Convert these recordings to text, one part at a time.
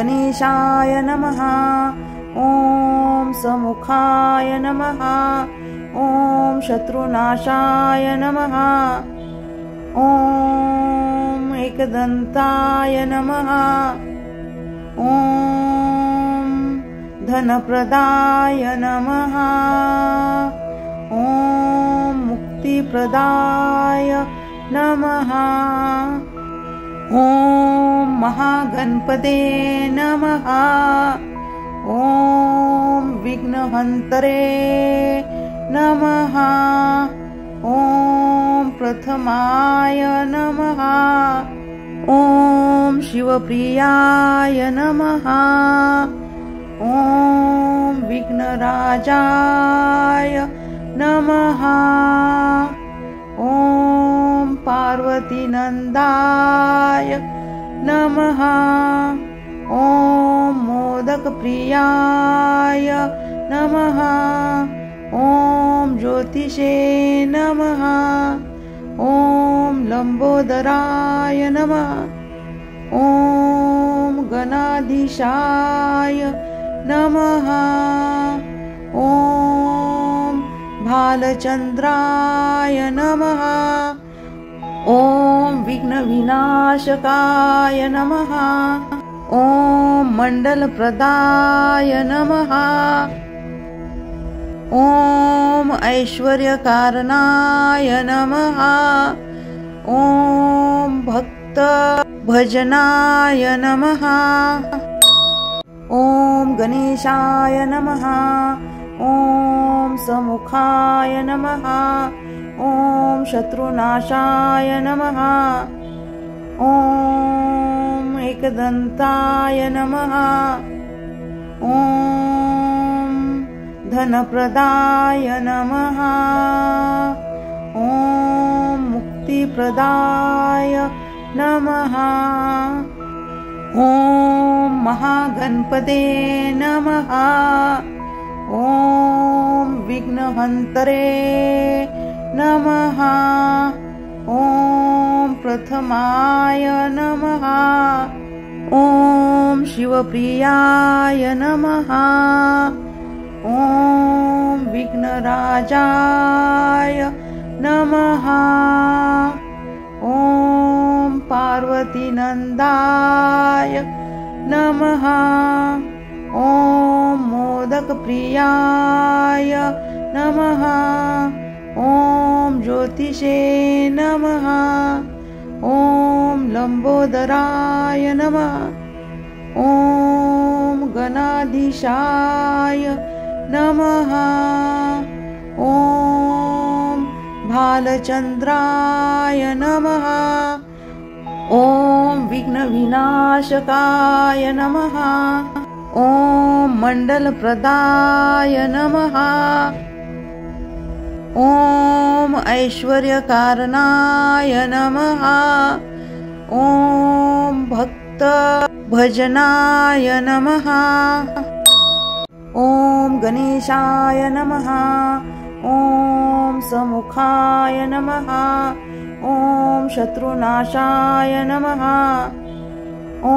गणेशाय नमः। ॐ समुखाय नमः। ॐ शत्रुनाशाय नमः। ॐ एकदन्ताय नमः। ॐ धनप्रदाय नमः। ॐ मुक्तिप्रदाय नमः। ॐ महागणपते नमः। ॐ विघ्नहन्तरे नमः। ॐ प्रथमाय नमः। ॐ शिवप्रियाय नमः। ॐ विघ्नराजाय नमः। ॐ पार्वतीनन्दाय नमः। ॐ मोदकप्रियाय नमः। ॐ ज्योतिषे नमः। ॐ लम्बोदराय नमः। ॐ गणाधीशाय नमः। ॐ भालचन्द्राय नमः। ॐ विघ्नविनाशकाय नमः। ॐ मण्डलप्रदाय नमः। ॐ ऐश्वर्यकारणाय नमः। ॐ भक्तभजनाय नमः। ॐ गणेशाय नमः। ॐ समुखाय नमः। ॐ शत्रुनाशाय नमः। ॐ एकदन्ताय नमः। ॐ धनप्रदाय नमः। ॐ मुक्तिप्रदाय नमः। ॐ महागणपते नमः। ॐ विघ्नहन्तरे नमः। ॐ प्रथमाय नमः। ॐ शिवप्रियाय नमः। ॐ विघ्नराजाय नमः। ॐ पार्वतीनन्दाय नमः। ॐ मोदकप्रियाय नमः। ॐ ज्योतिषे नमः। ॐ लम्बोदराय नमः। ॐ गणाधीशाय नमः। ॐ भालचन्द्राय नमः। ॐ विघ्नविनाशकाय नमः। ॐ मण्डलप्रदाय नमः। ॐ ऐश्वर्यकारणाय नमः। ॐ भक्तभजनाय नमः। ॐ गणेशाय नमः। ॐ समुखाय नमः। ॐ शत्रुनाशाय नमः। ॐ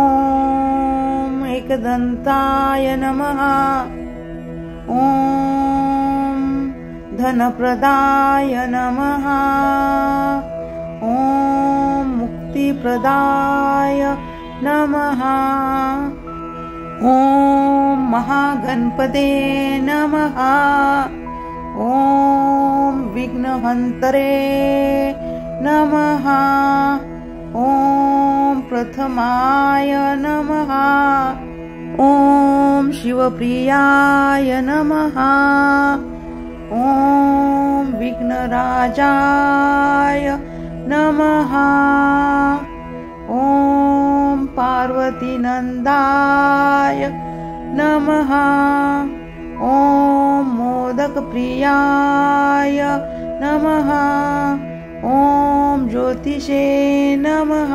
एकदन्ताय नमः। ॐ धनप्रदाय नमः। ॐ मुक्तिप्रदाय नमः। ॐ महागणपते नमः। ॐ विघ्नहन्तरे नमः। ॐ प्रथमाय नमः। ॐ शिवप्रियाय नमः। ॐ विघ्नराजाय नमः। ॐ पार्वतीनन्दाय नमः। ॐ मोदकप्रियाय नमः। ॐ ज्योतिषे नमः।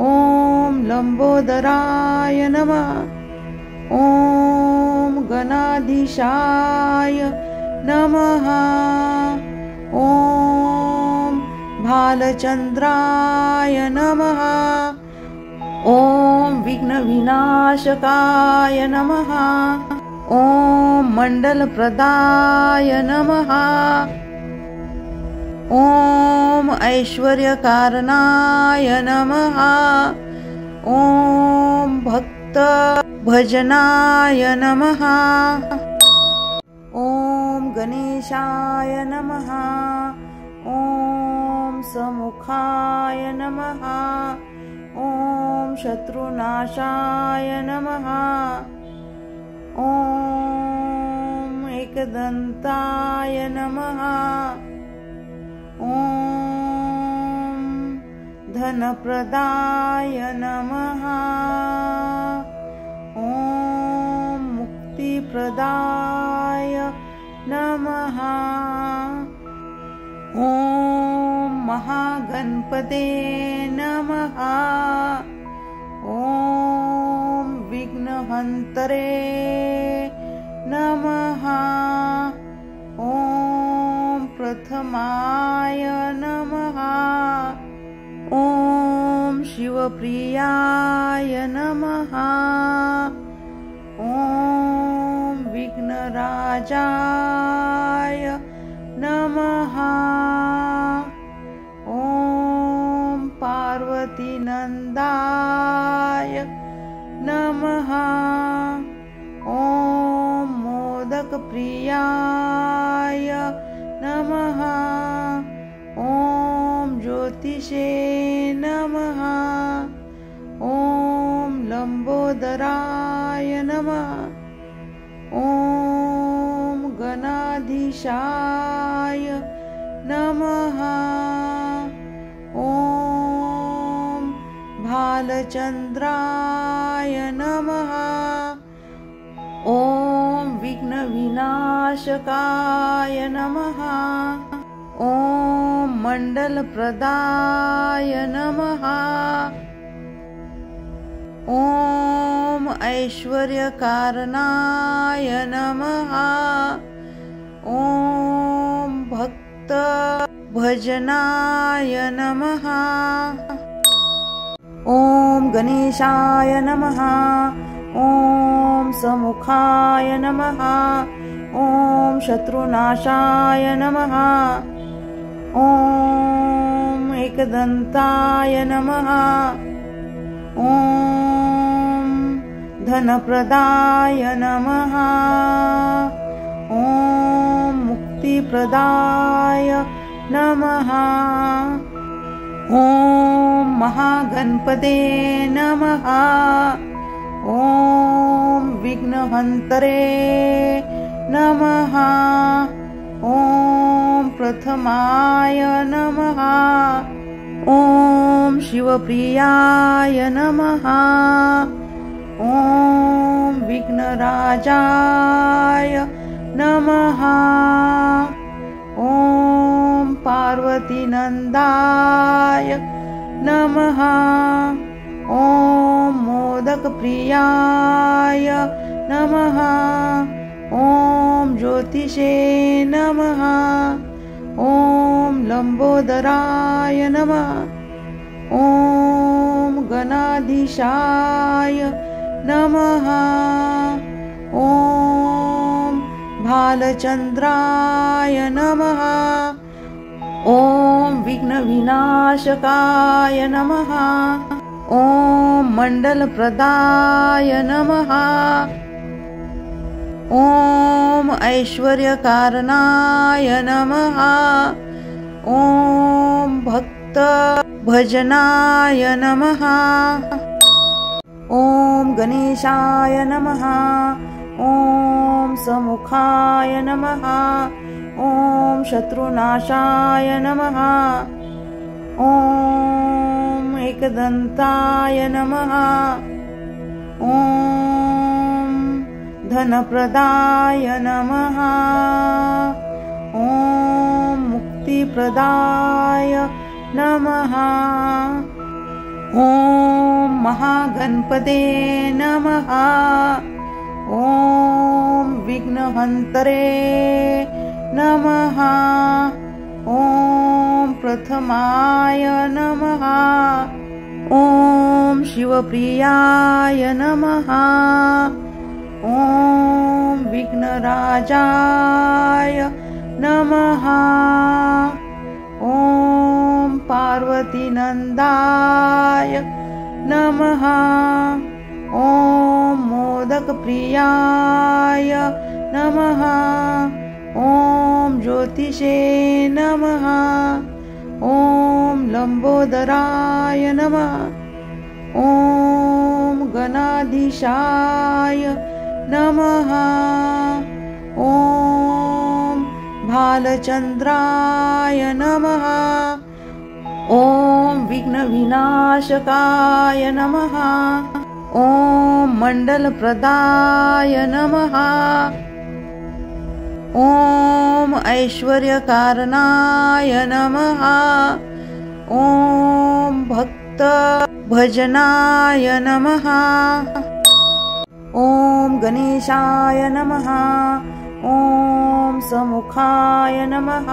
ॐ लम्बोदराय नमः। ॐ गणाधीशाय नमः। ॐ भालचन्द्राय नमः। ॐ विघ्नविनाशकाय नमः। ॐ मण्डलप्रदाय नमः। ॐ ऐश्वर्यकारणाय नमः। ॐ भक्तभजनाय नमः। ॐ गणेशाय नमः। ॐ समुखाय नमः। ॐ शत्रुनाशाय नमः। ॐ एकदन्ताय नमः। ॐ धनप्रदाय नमः। ॐ मुक्तिप्रदाय नमः। ॐ महागणपते नमः। ॐ विघ्नहन्तरे नमः। ॐ प्रथमाय नमः। ॐ शिवप्रियाय नमः। ॐ विघ्नराजाय नमः। ॐ पार्वतीनन्दाय नमः। ॐ मोदकप्रियाय नमः। ॐ ज्योतिषे नमः। ॐ लम्बोदराय नमः। ॐ गणाधीशाय नमः। ॐ भालचन्द्राय नमः। ॐ विघ्नविनाशकाय नमः। ॐ मण्डलप्रदाय नमः। ॐ ऐश्वर्यकारणाय नमः। ॐ भक्तभजनाय नमः। ॐ गणेशाय नमः। ॐ समुखाय नमः। ॐ शत्रुनाशाय नमः। ॐ एकदन्ताय नमः। ॐ धनप्रदाय नमः। ॐ मुक्तिप्रदाय नमः। ॐ महागणपते नमः। ॐ विघ्नहन्तरे नमः। ॐ प्रथमाय नमः। ॐ शिवप्रियाय नमः। ॐ विघ्नराजाय नमः। ॐ पार्वतीनन्दाय नमः। ॐ मोदकप्रियाय नमः। ॐ ज्योतिषे नमः। ॐ लम्बोदराय नमः। ॐ गणाधीशाय नमः। ॐ भालचन्द्राय नमः। ॐ विघ्नविनाशकाय नमः। ॐ मण्डलप्रदाय नमः। ॐ ऐश्वर्यकारणाय नमः। ॐ भक्तभजनाय नमः। ॐ गणेशाय नमः। ॐ समुखाय नमः। ॐ शत्रुनाशाय नमः। ॐ एकदन्ताय नमः। ॐ धनप्रदाय नमः। ॐ मुक्तिप्रदाय नमः। ॐ महागणपते नमः। ॐ विघ्नहन्तरे नमः। ॐ प्रथमाय नमः। ॐ ॐ शिवप्रियाय नमः। ॐ विघ्नराजाय नमः। ॐ पार्वतीनन्दाय नमः। ॐ मोदकप्रियाय नमः। ॐ ज्योतिषे नमः। ॐ लम्बोदराय नमः। ॐ गणाधीशाय नमः। ॐ भालचन्द्राय नमः। ॐ विघ्नविनाशकाय नमः। ॐ मण्डलप्रदाय नमः। ॐ ऐश्वर्यकारणाय नमः। ॐ भक्तभजनाय नमः। ॐ गणेशाय नमः। ॐ समुखाय नमः।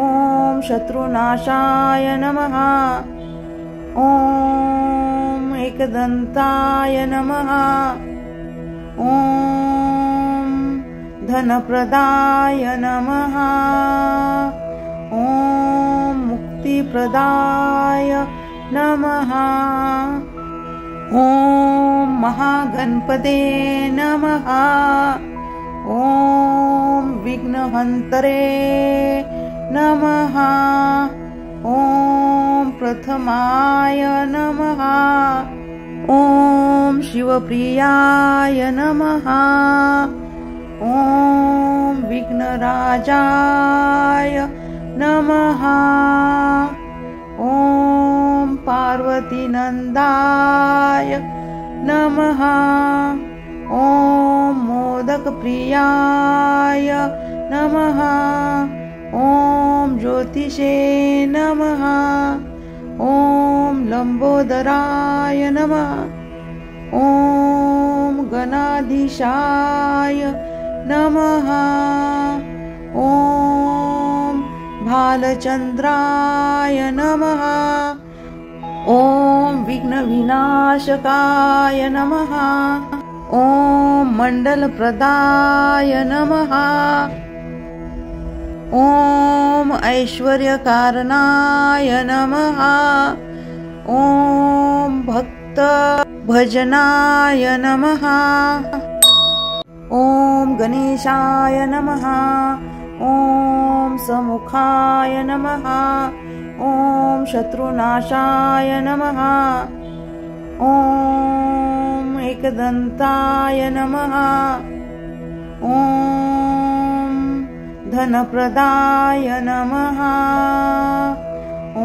ॐ शत्रुनाशाय नमः। ॐ एकदन्ताय नमः। ॐ धनप्रदाय नमः। ॐ मुक्तिप्रदाय नमः। ॐ महागणपते नमः। ॐ विघ्नहन्तरे नमः। ॐ प्रथमाय नमः। ॐ शिवप्रियाय नमः। ॐ विघ्नराजाय नमः। ॐ पार्वतीनन्दाय नमः। ॐ मोदकप्रियाय नमः। ॐ ज्योतिषे नमः। ॐ लम्बोदराय नमः। ॐ गणाधीशाय नमः। ॐ भालचन्द्राय नमः। ॐ विघ्नविनाशकाय नमः। ॐ मण्डलप्रदाय नमः। ॐ ऐश्वर्यकारणाय नमः। ॐ भक्तभजनाय नमः। ॐ गणेशाय नमः। ॐ समुखाय नमः। ॐ शत्रुनाशाय नमः। ॐ एकदन्ताय नमः। ॐ धनप्रदाय नमः। ॐ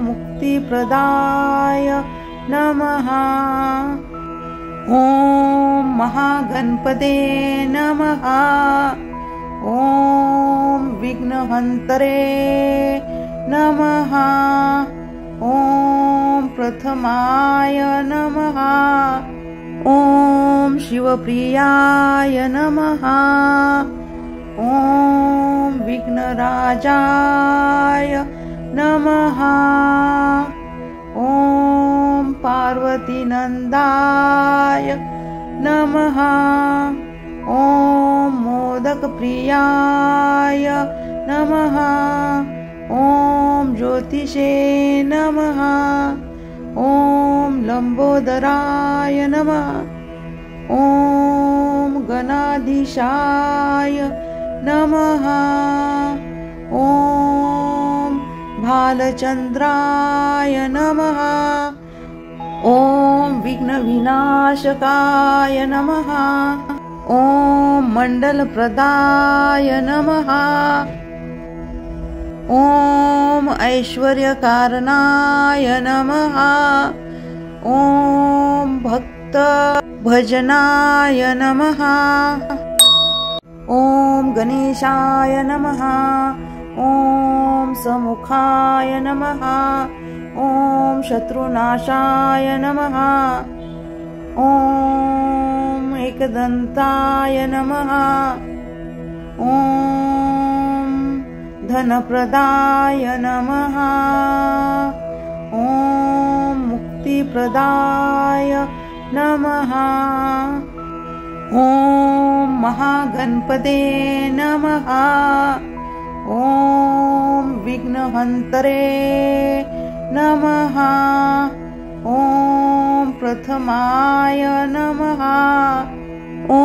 मुक्तिप्रदाय नमः। ॐ महागणपते नमः। ॐ विघ्नहन्तरे नमः। ॐ प्रथमाय नमः। ॐ शिवप्रियाय नमः। ॐ विघ्नराजाय नमः। ॐ पार्वतीनन्दाय नमः। ॐ मोदकप्रियाय नमः। ॐ ज्योतिषे नमः। ॐ लम्बोदराय नमः। ॐ गणाधीशाय नमः। ॐ भालचन्द्राय नमः। ॐ विघ्नविनाशकाय नमः। ॐ मण्डलप्रदाय नमः। ॐ ऐश्वर्यकारणाय नमः। ॐ भक्तभजनाय नमः। ॐ गणेशाय नमः। ॐ समुखाय नमः। ॐ शत्रुनाशाय नमः। ॐ एकदन्ताय नमः। ॐ धनप्रदाय नमः। ॐ मुक्तिप्रदाय नमः। ॐ महागणपते नमः। ॐ विघ्नहन्तरे नमः। ॐ प्रथमाय नमः। ॐ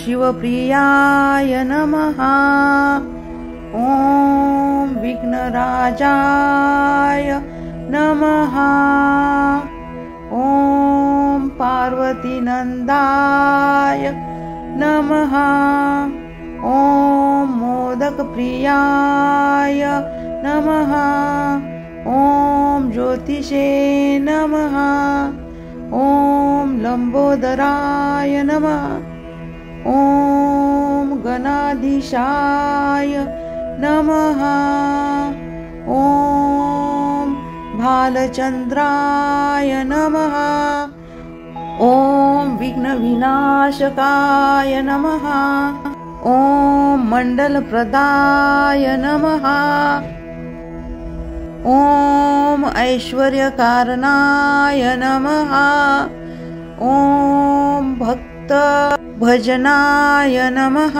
शिवप्रियाय नमः। ॐ विघ्नराजाय नमः। ॐ पार्वतीनन्दाय नमः। ॐ मोदकप्रियाय नमः। ॐ ज्योतिषे नमः। ॐ लम्बोदराय नमः। ॐ गणाधीशाय नमः। ॐ भालचन्द्राय नमः। ॐ विघ्नविनाशकाय नमः। ॐ मण्डलप्रदाय नमः। ॐ ऐश्वर्यकारणाय नमः। ॐ भक्तभजनाय नमः।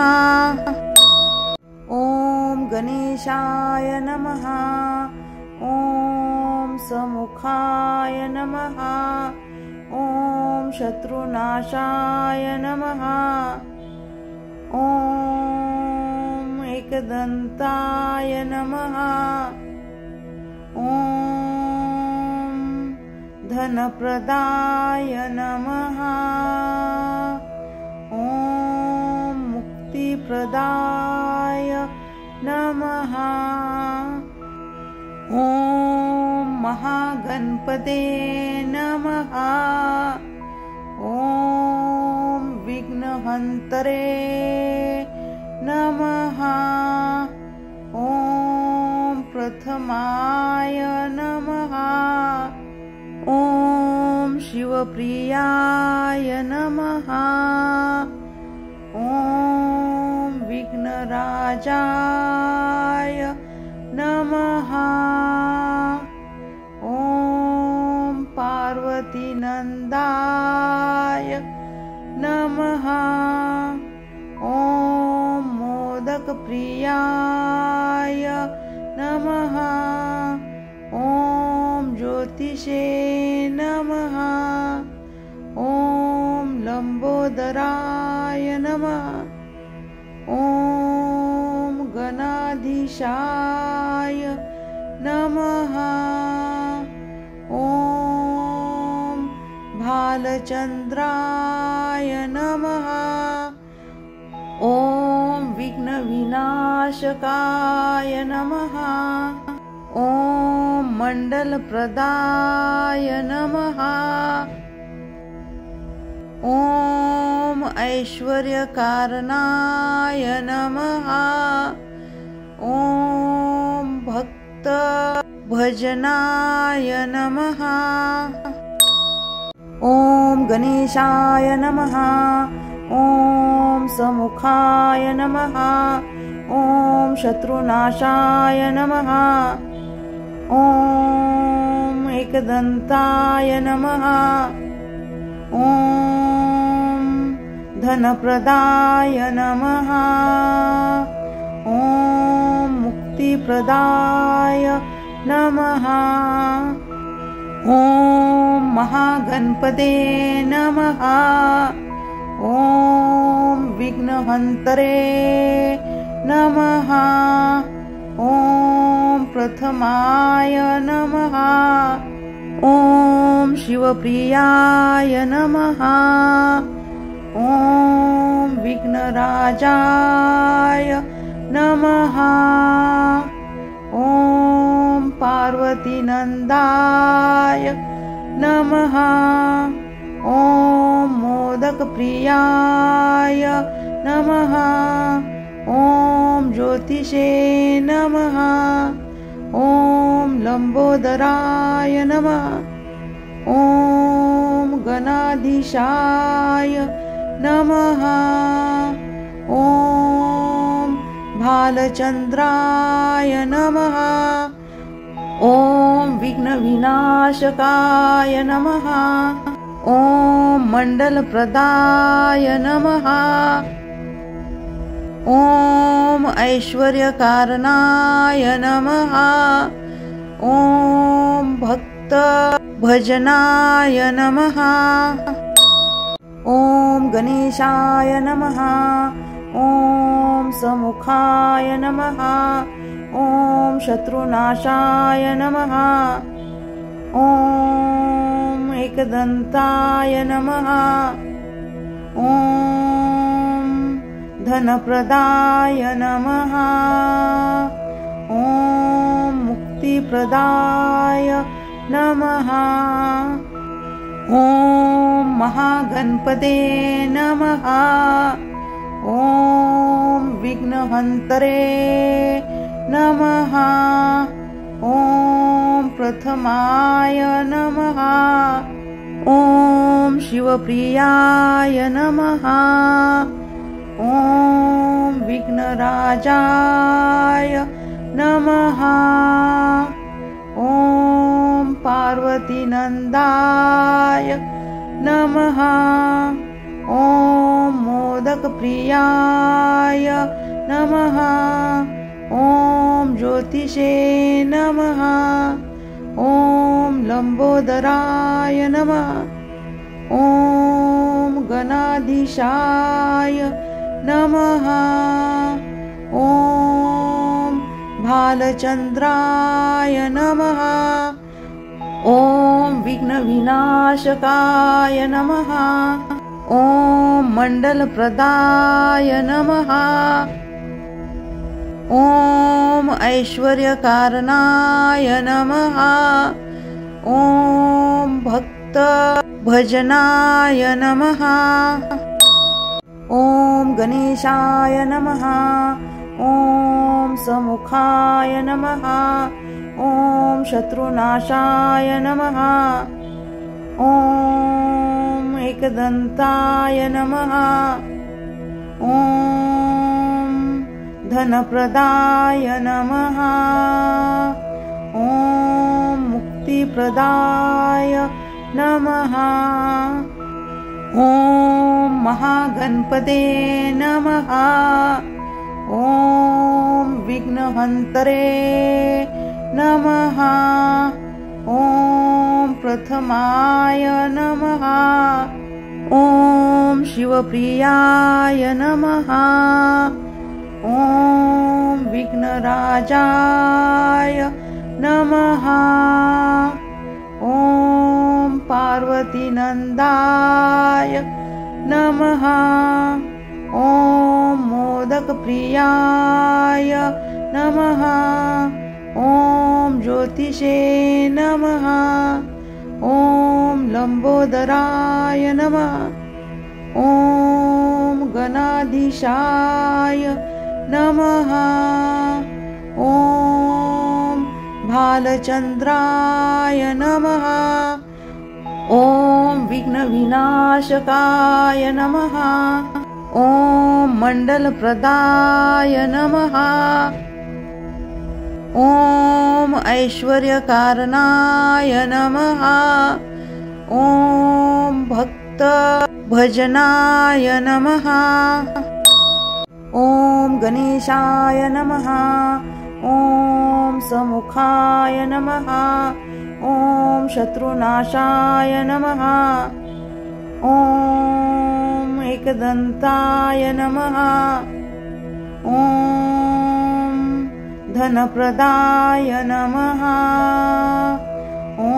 ॐ गणेशाय नमः। ॐ समुखाय नमः। ॐ शत्रुनाशाय नमः। ॐ एकदन्ताय नमः। ॐ धनप्रदाय नमः। ॐ मुक्तिप्रदाय नमः। ॐ महागणपते नमः। ॐ विघ्नहन्तरे नमः। ॐ प्रथमाय नमः। ॐ शिवप्रियाय नमः। ॐ विघ्नराजाय नमः। ॐ पार्वतीनन्दाय नमः। ॐ मोदकप्रियाय नमः। ॐ ज्योतिषे नमः। ॐ लम्बोदराय नमः। ॐ गणाधीशाय नमः। ॐ भालचन्द्राय नमः। ॐ विघ्नविनाशकाय नमः। ॐ मण्डलप्रदाय नमः। ॐ ऐश्वर्यकारणाय नमः। ॐ भक्तभजनाय नमः। ॐ गणेशाय नमः। ॐ समुखाय नमः। ॐ शत्रुनाशाय नमः। ॐ एकदन्ताय नमः। ॐ धनप्रदाय नमः। ॐ मुक्तिप्रदाय नमः। ॐ महागणपते नमः। ॐ विघ्नहन्तरे नमः। ॐ प्रथमाय नमः। ॐ शिवप्रियाय नमः। ॐ विघ्नराजाय नमः। ॐ पार्वतीनन्दाय नमः। ॐ मोदकप्रियाय नमः। ॐ ज्योतिषे नमः। ॐ लम्बोदराय नमः। ॐ गणाधीशाय नमः। ॐ भालचन्द्राय नमः। ॐ विघ्नविनाशकाय नमः। ॐ मण्डलप्रदाय नमः। ॐ ऐश्वर्यकारणाय नमः। ॐ भक्तभजनाय नमः। ॐ गणेशाय नमः। ॐ समुखाय नमः। ॐ शत्रुनाशाय नमः। ॐ एकदन्ताय नमः। ॐ धनप्रदाय नमः। ॐ मुक्तिप्रदाय नमः। ॐ महागणपते नमः। ॐ विघ्नहन्तरे नमः। ॐ प्रथमाय नमः। ॐ शिवप्रियाय नमः। ॐ विघ्नराजाय नमः। ॐ पार्वतीनन्दाय नमः। ॐ मोदकप्रियाय नमः। ॐ ज्योतिषे नमः। ॐ लम्बोदराय नमः। ॐ गणाधीशाय नमः। ॐ भालचन्द्राय नमः। ॐ विघ्नविनाशकाय नमः। ॐ मण्डलप्रदाय नमः। ॐ ऐश्वर्यकारणाय नमः। ॐ भक्तभजनाय नमः। ॐ गणेशाय नमः। ॐ समुखाय नमः। ॐ शत्रुनाशाय नमः। ॐ एकदन्ताय नमः। ॐ धनप्रदाय नमः। ॐ मुक्तिप्रदाय नमः। ॐ महागणपते नमः। ॐ विघ्नहन्तरे नमः। ॐ प्रथमाय नमः। ॐ शिवप्रियाय नमः। ॐ विघ्नराजाय नमः। ॐ पार्वतीनन्दाय नमः। ॐ मोदकप्रियाय नमः। ॐ ज्योतिषे नमः। ॐ लम्बोदराय नमः। ॐ गणाधीशाय नमः। ॐ भालचन्द्राय नमः। ॐ विघ्नविनाशकाय नमः। ॐ मण्डलप्रदाय नमः। ॐ ऐश्वर्यकारणाय नमः। ॐ भक्तभजनाय नमः। ॐ गणेशाय नमः। ॐ समुखाय नमः। ॐ शत्रुनाशाय नमः। ॐ एकदन्ताय नमः। ॐ धनप्रदाय नमः। ॐ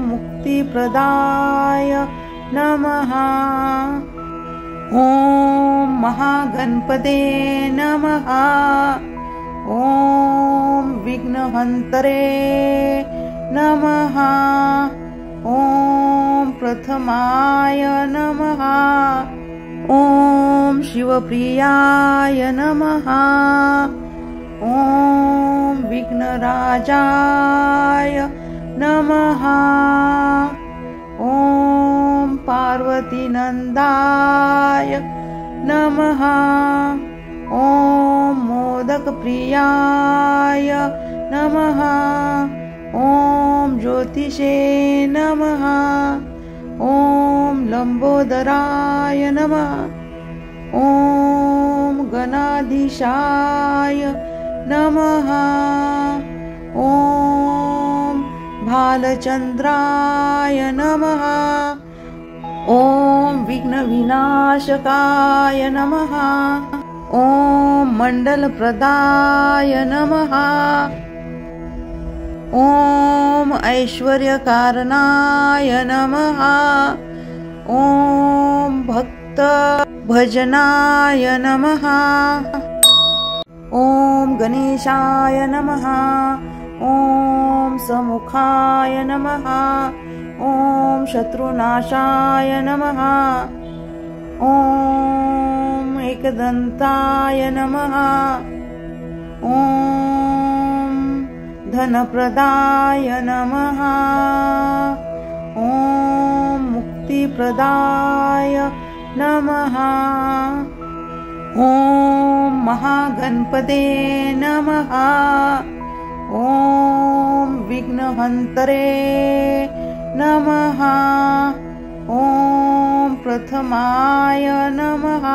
मुक्तिप्रदाय नमः। ॐ महागणपते नमः। ॐ विघ्नहन्तरे नमः। ॐ प्रथमाय नमः। ॐ शिवप्रियाय नमः। ॐ विघ्नराजाय नमः। ॐ पार्वतीनन्दाय नमः। ॐ मोदकप्रियाय नमः। ॐ ॐ ज्योतिषे नमः। ॐ लम्बोदराय नमः। ॐ गणाधीशाय नमः। ॐ भालचन्द्राय नमः। ॐ विघ्नविनाशकाय नमः। ॐ मण्डलप्रदाय नमः। ॐ ऐश्वर्यकारणाय नमः। ॐ भक्तभजनाय नमः। ॐ गणेशाय नमः। ॐ समुखाय नमः। ॐ शत्रुनाशाय नमः। ॐ एकदन्ताय नमः। ॐ धनप्रदाय नमः। ॐ मुक्तिप्रदाय नमः। ॐ महागणपते नमः। ॐ विघ्नहन्तरे नमः। ॐ प्रथमाय नमः।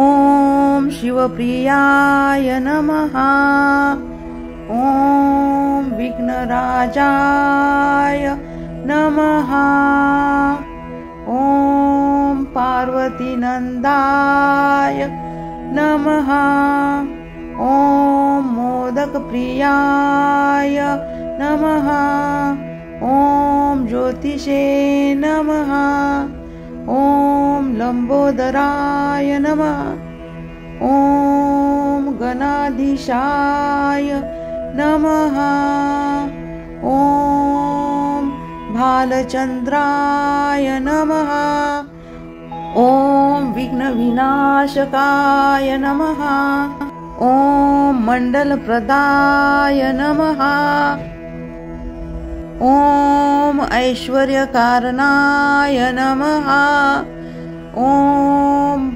ॐ शिवप्रियाय नमः। ॐ विघ्नराजाय नमः। ॐ पार्वतीनन्दाय नमः। ॐ मोदकप्रियाय नमः। ॐ ज्योतिषे नमः। ॐ लम्बोदराय नमः। ॐ गणाधीशाय नमः। ॐ भालचन्द्राय नमः। ॐ विघ्नविनाशकाय नमः। ॐ मण्डलप्रदाय नमः। ॐ ऐश्वर्यकारणाय नमः। ॐ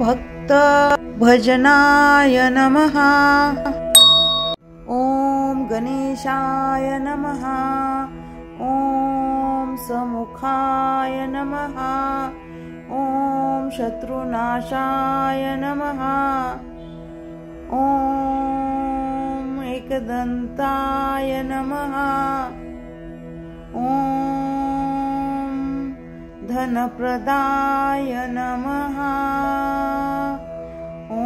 भक्तभजनाय नमः। ॐ गणेशाय नमः। ॐ समुखाय नमः। ॐ शत्रुनाशाय नमः। ॐ एकदन्ताय नमः। ॐ धनप्रदाय नमः। ॐ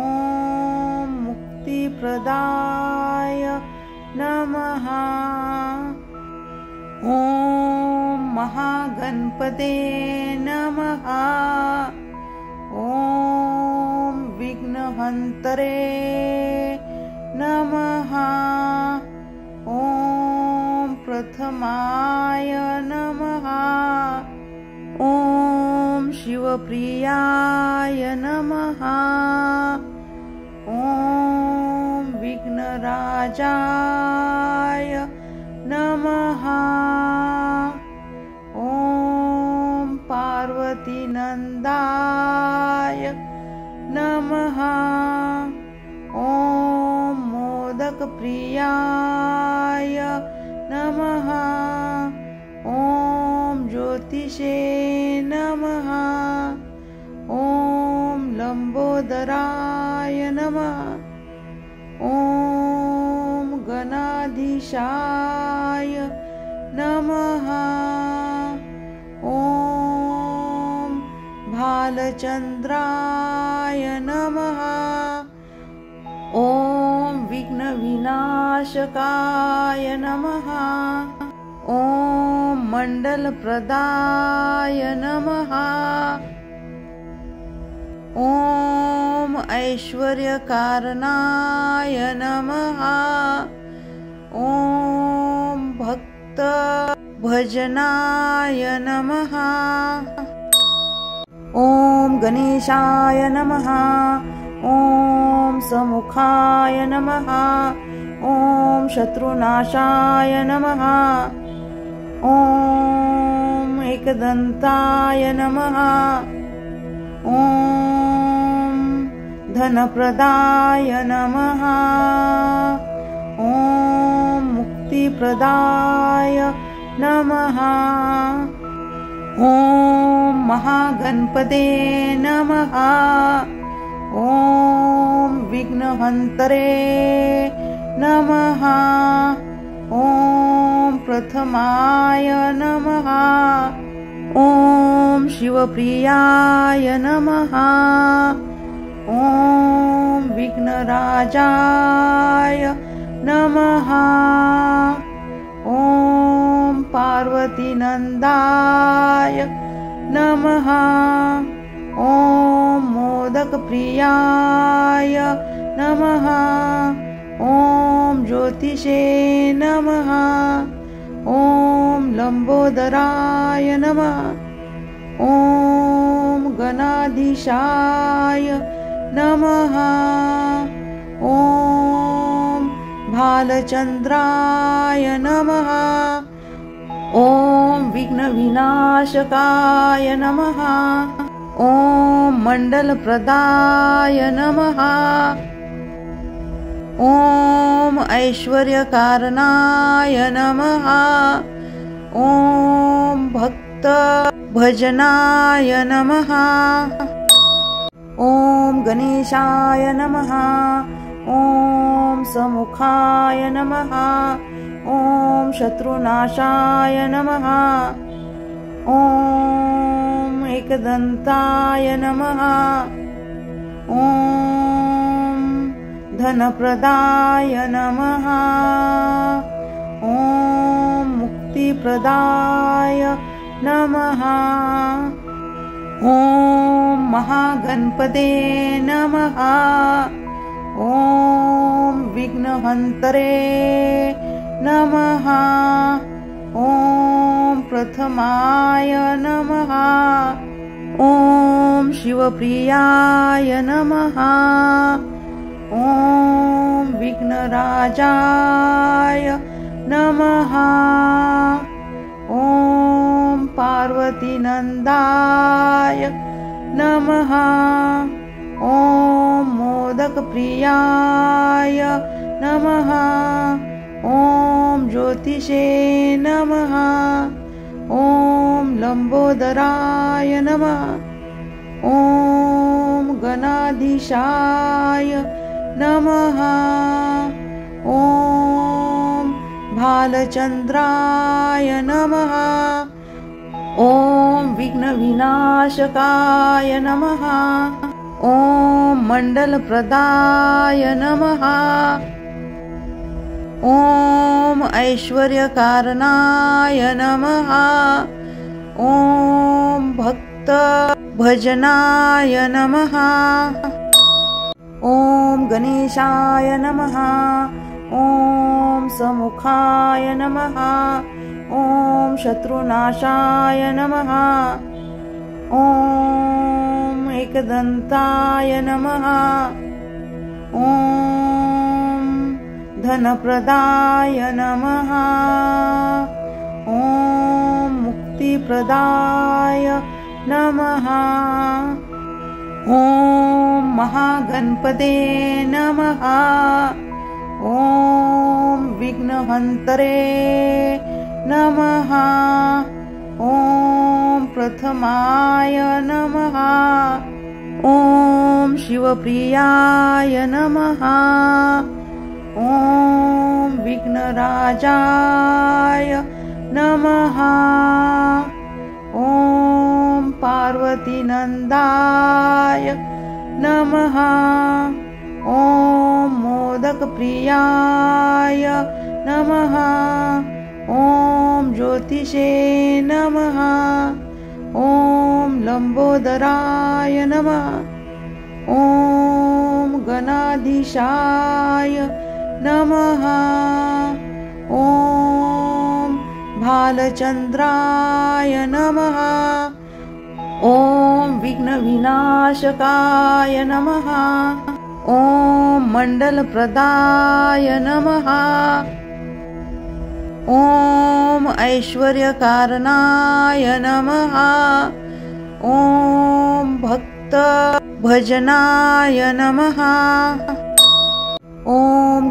मुक्तिप्रदाय नमः। ॐ महागणपते नमः। ॐ विघ्नहन्तरे नमः। ॐ प्रथमाय नमः। ॐ शिवप्रियाय नमः। ॐ विघ्नराजाय नमः। ॐ पार्वतीनन्दाय नमः। ॐ मोदकप्रियाय नमः। ॐ ज्योतिषे नमः। ॐ लम्बोदराय नमः। ॐ गणाधीशाय नमः। ॐ भालचन्द्राय नमः। ॐ विघ्नविनाशकाय नमः। ॐ मण्डलप्रदाय नमः। ॐ ऐश्वर्यकारणाय नमः। ॐ भक्तभजनाय नमः। ॐ गणेशाय नमः। ॐ समुखाय नमः। ॐ शत्रुनाशाय नमः। ॐ एकदन्ताय नमः। ॐ धनप्रदाय नमः। ॐ मुक्तिप्रदाय नमः। ॐ महागणपते नमः। ॐ विघ्नहन्तरे नमः। ॐ प्रथमाय नमः। ॐ शिवप्रियाय नमः। ॐ विघ्नराजाय नमः। ॐ पार्वतीनन्दाय नमः। ॐ मोदकप्रियाय नमः। ॐ ज्योतिषे नमः। ॐ लम्बोदराय नमः। ॐ गणाधीशाय नमः। ॐ भालचन्द्राय नमः। ॐ विघ्नविनाशकाय नमः। ॐ मण्डलप्रदाय नमः। ॐ ऐश्वर्यकारणाय नमः। ॐ भक्तभजनाय नमः। ॐ गणेशाय नमः। ॐ समुखाय नमः। ॐ शत्रुनाशाय नमः। ॐ एकदन्ताय नमः। ॐ धनप्रदाय नमः। ॐ मुक्तिप्रदाय नमः। ॐ महागणपते नमः। ॐ विघ्नहन्तरे नमः। ॐ प्रथमाय नमः। ॐ शिवप्रियाय नमः। ॐ विघ्नराजाय नमः। ॐ पार्वतीनन्दाय नमः। ॐ मोदकप्रियाय नमः। ॐ ज्योतिषे नमः। ॐ लम्बोदराय नमः। ॐ गणाधीशाय नमः। ॐ भालचन्द्राय नमः। ॐ विघ्नविनाशकाय नमः। ॐ मण्डलप्रदाय नमः। ॐ ऐश्वर्यकारणाय नमः। ॐ भक्तभजनाय नमः। ॐ गणेशाय नमः। ॐ समुखाय नमः। ॐ शत्रुनाशाय नमः। ॐ एकदन्ताय नमः। ॐ धनप्रदाय नमः। ॐ मुक्तिप्रदाय नमः। ॐ महागणपते नमः। ॐ विघ्नहन्तरे नमः। ॐ प्रथमाय नमः। ॐ शिवप्रियाय नमः। ॐ विघ्नराजाय नमः। ॐ पार्वतीनन्दाय नमः। ॐ मोदकप्रियाय नमः। ॐ ज्योतिषे नमः। ॐ लम्बोदराय नमः। ॐ गणाधीशाय नमः। ॐ भालचन्द्राय नमः। ॐ विघ्नविनाशकाय नमः। ॐ मण्डलप्रदाय नमः। ॐ ऐश्वर्यकारणाय नमः। ॐ भक्तभजनाय नमः। ॐ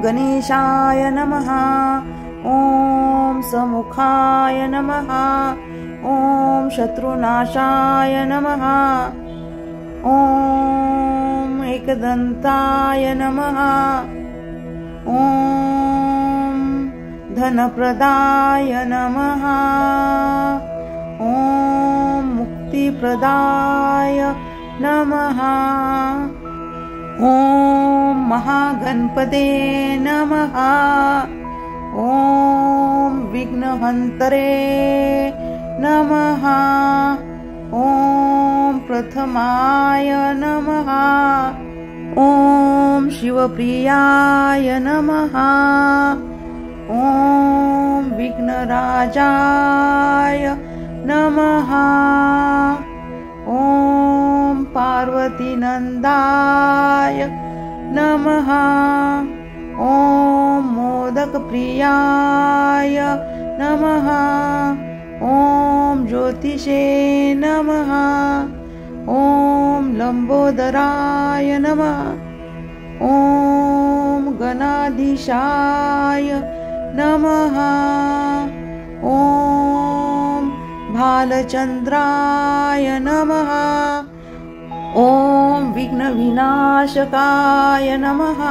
गणेशाय नमः। ॐ समुखाय नमः। ॐ शत्रुनाशाय नमः। ॐ एकदन्ताय नमः। ॐ धनप्रदाय नमः। ॐ मुक्तिप्रदाय नमः। ॐ महागणपते नमः। ॐ विघ्नहन्तरे नमः। ॐ प्रथमाय नमः। ॐ शिवप्रियाय नमः। ॐ विघ्नराजाय नमः। ॐ पार्वतीनन्दाय नमः। ॐ मोदकप्रियाय नमः। ॐ ज्योतिषे नमः। ॐ लम्बोदराय नमः। ॐ गणाधीशाय नमः। ॐ भालचन्द्राय नमः। ॐ विघ्नविनाशकाय नमः।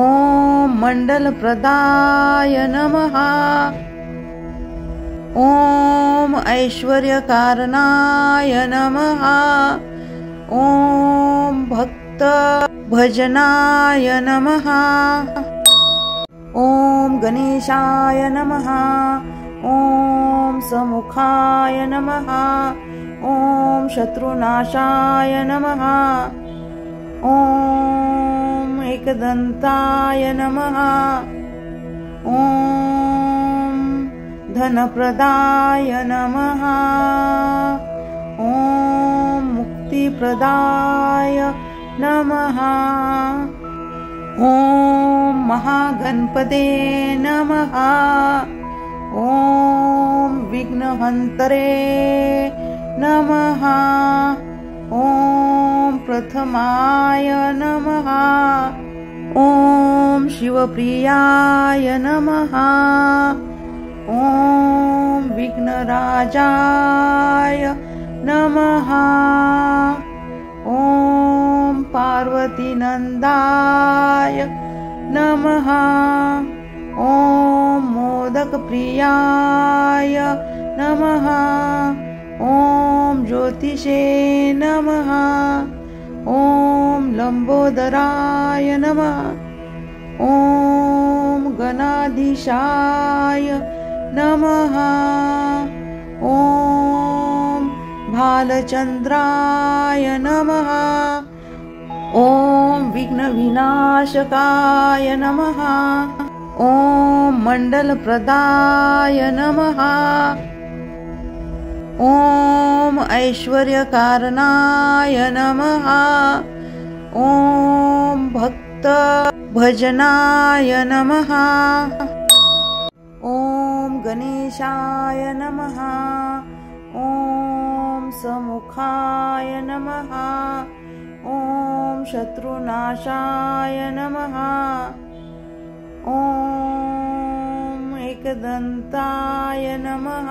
ॐ मण्डलप्रदाय नमः। ॐ ऐश्वर्यकारणाय नमः। ॐ भक्तभजनाय नमः। ॐ गणेशाय नमः। ॐ समुखाय नमः। ॐ शत्रुनाशाय नमः। ॐ एकदन्ताय नमः। ॐ धनप्रदाय नमः। ॐ मुक्तिप्रदाय नमः। ॐ महागणपते नमः। ॐ विघ्नहन्तरे नमः। ॐ प्रथमाय नमः। ॐ शिवप्रियाय नमः। ॐ विघ्नराजाय नमः। ॐ पार्वतीनन्दाय नमः। ॐ मोदकप्रियाय नमः। ॐ ज्योतिषे नमः। ॐ लम्बोदराय नमः। ॐ गणाधीशाय नमः। ॐ भालचन्द्राय नमः। ॐ विघ्नविनाशकाय नमः। ॐ मण्डलप्रदाय नमः। ॐ ऐश्वर्यकारणाय नमः। ॐ भक्तभजनाय नमः। ॐ गणेशाय नमः। ॐ समुखाय नमः। ॐ शत्रुनाशाय नमः। ॐ एकदन्ताय नमः।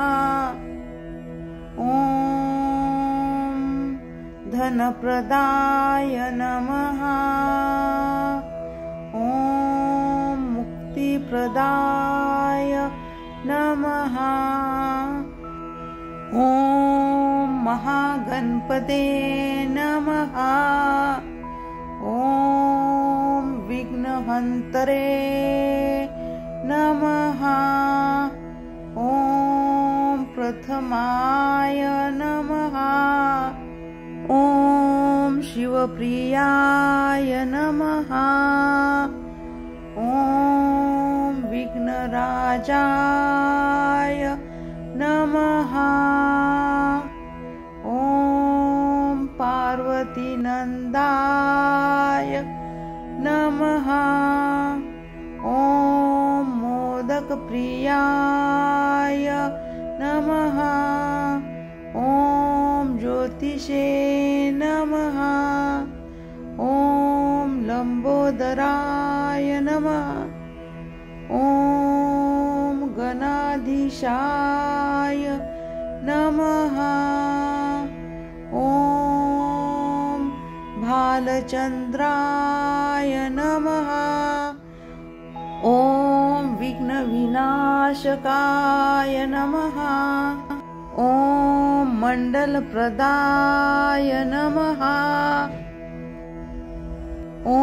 ॐ धनप्रदाय नमः। ॐ मुक्तिप्रदाय नमः। ॐ महागणपते नमः। ॐ विघ्नहन्तरे नमः। ॐ प्रथमाय नमः। ॐ शिवप्रियाय नमः। ॐ विघ्नराजाय नमः। ॐ पार्वतीनन्दाय नमः। ॐ मोदकप्रियाय नमः। ॐ ज्योतिषे नमः। ॐ लम्बोदराय नमः। ॐ गणा गणाधीशाय नमः। ॐ भालचन्द्राय नमः। ॐ विघ्नविनाशकाय नमः। ॐ मण्डलप्रदाय नमः। ॐ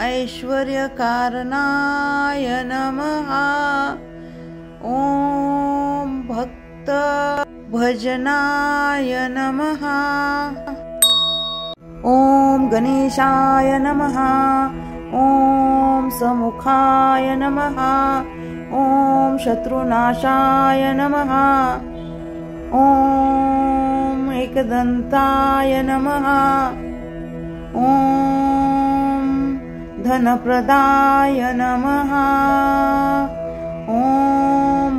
ऐश्वर्यकारणाय नमः। ॐ भक्तभजनाय नमः। ॐ गणेशाय नमः। ॐ समुखाय नमः। ॐ शत्रुनाशाय नमः। ॐ एकदन्ताय नमः। ॐ धनप्रदाय नमः। ॐ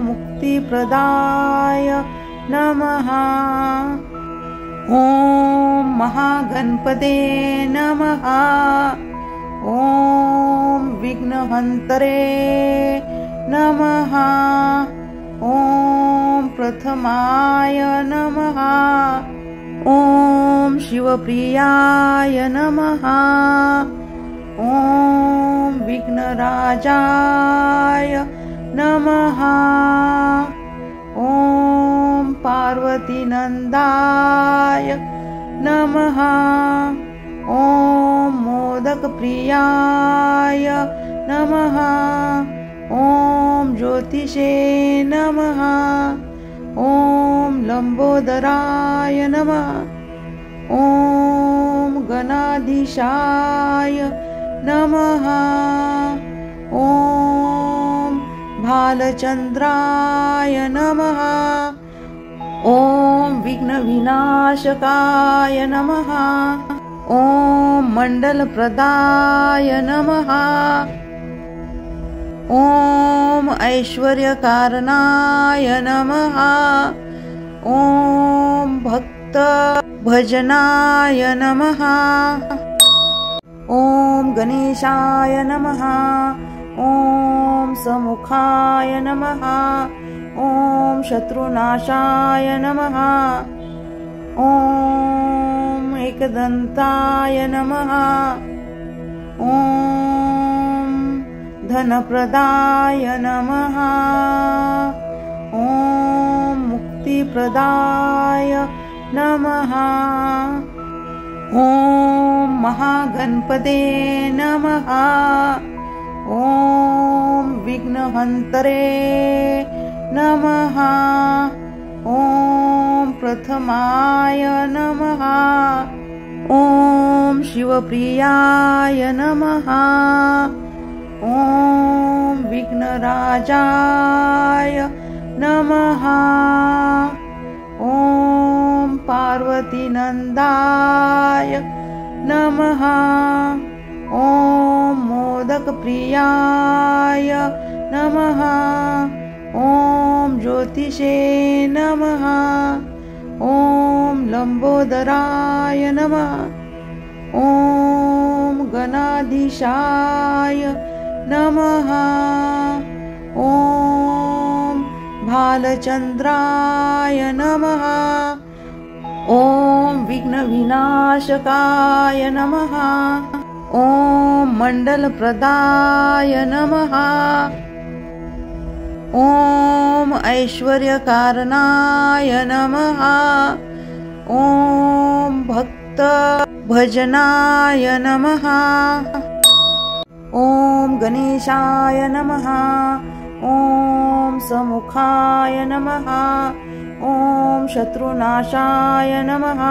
मुक्तिप्रदाय नमः। ॐ महागणपते नमः। ॐ विघ्नहन्तरे नमः। ॐ प्रथमाय नमः। ॐ शिवप्रियाय नमः। ॐ विघ्नराजाय नमः। ॐ पार्वतीनन्दाय नमः। ॐ मोदकप्रियाय नमः। ॐ ज्योतिषे नमः। ॐ लम्बोदराय नमः। ॐ गणाधीशाय नमः। ॐ भालचन्द्राय नमः। ॐ विघ्नविनाशकाय नमः। ॐ मण्डलप्रदाय नमः। ॐ ऐश्वर्यकारणाय नमः। ॐ भक्तभजनाय नमः। ॐ गणेशाय नमः। ॐ समुखाय नमः। ॐ शत्रुनाशाय नमः। ॐ एकदन्ताय नमः। ॐ धनप्रदाय नमः। ॐ मुक्तिप्रदाय नमः। ॐ महागणपते नमः। ॐ विघ्नहन्तरे नमः। ॐ प्रथमाय नमः। ॐ शिवप्रियाय नमः। ॐ विघ्नराजाय नमः। ॐ पार्वतीनन्दाय नमः। ॐ मोदकप्रियाय नमः। ॐ ज्योतिषे नमः। ॐ लम्बोदराय नमः। ॐ गणाधीशाय नमः। ॐ भालचन्द्राय नमः। ॐ विघ्नविनाशकाय नमः। ॐ मण्डलप्रदाय नमः। ॐ ऐश्वर्यकारणाय नमः। ॐ भक्तभजनाय नमः। ॐ गणेशाय नमः। ॐ समुखाय नमः। ॐ शत्रुनाशाय नमः।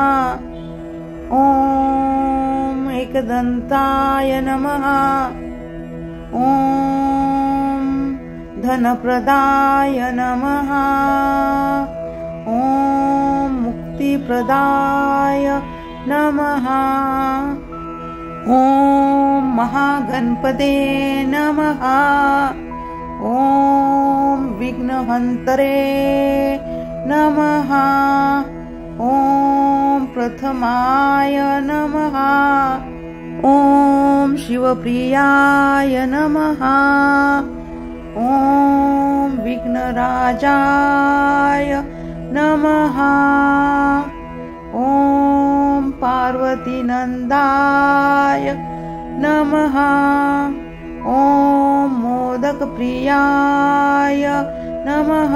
ॐ एकदन्ताय नमः। ॐ धनप्रदाय नमः। ॐ मुक्तिप्रदाय नमः। ॐ महागणपते नमः। ॐ विघ्नहन्तरे नमः। ॐ प्रथमाय नमः। ॐ शिवप्रियाय नमः। ॐ विघ्नराजाय नमः। ॐ पार्वतीनन्दाय नमः। ॐ मोदकप्रियाय नमः।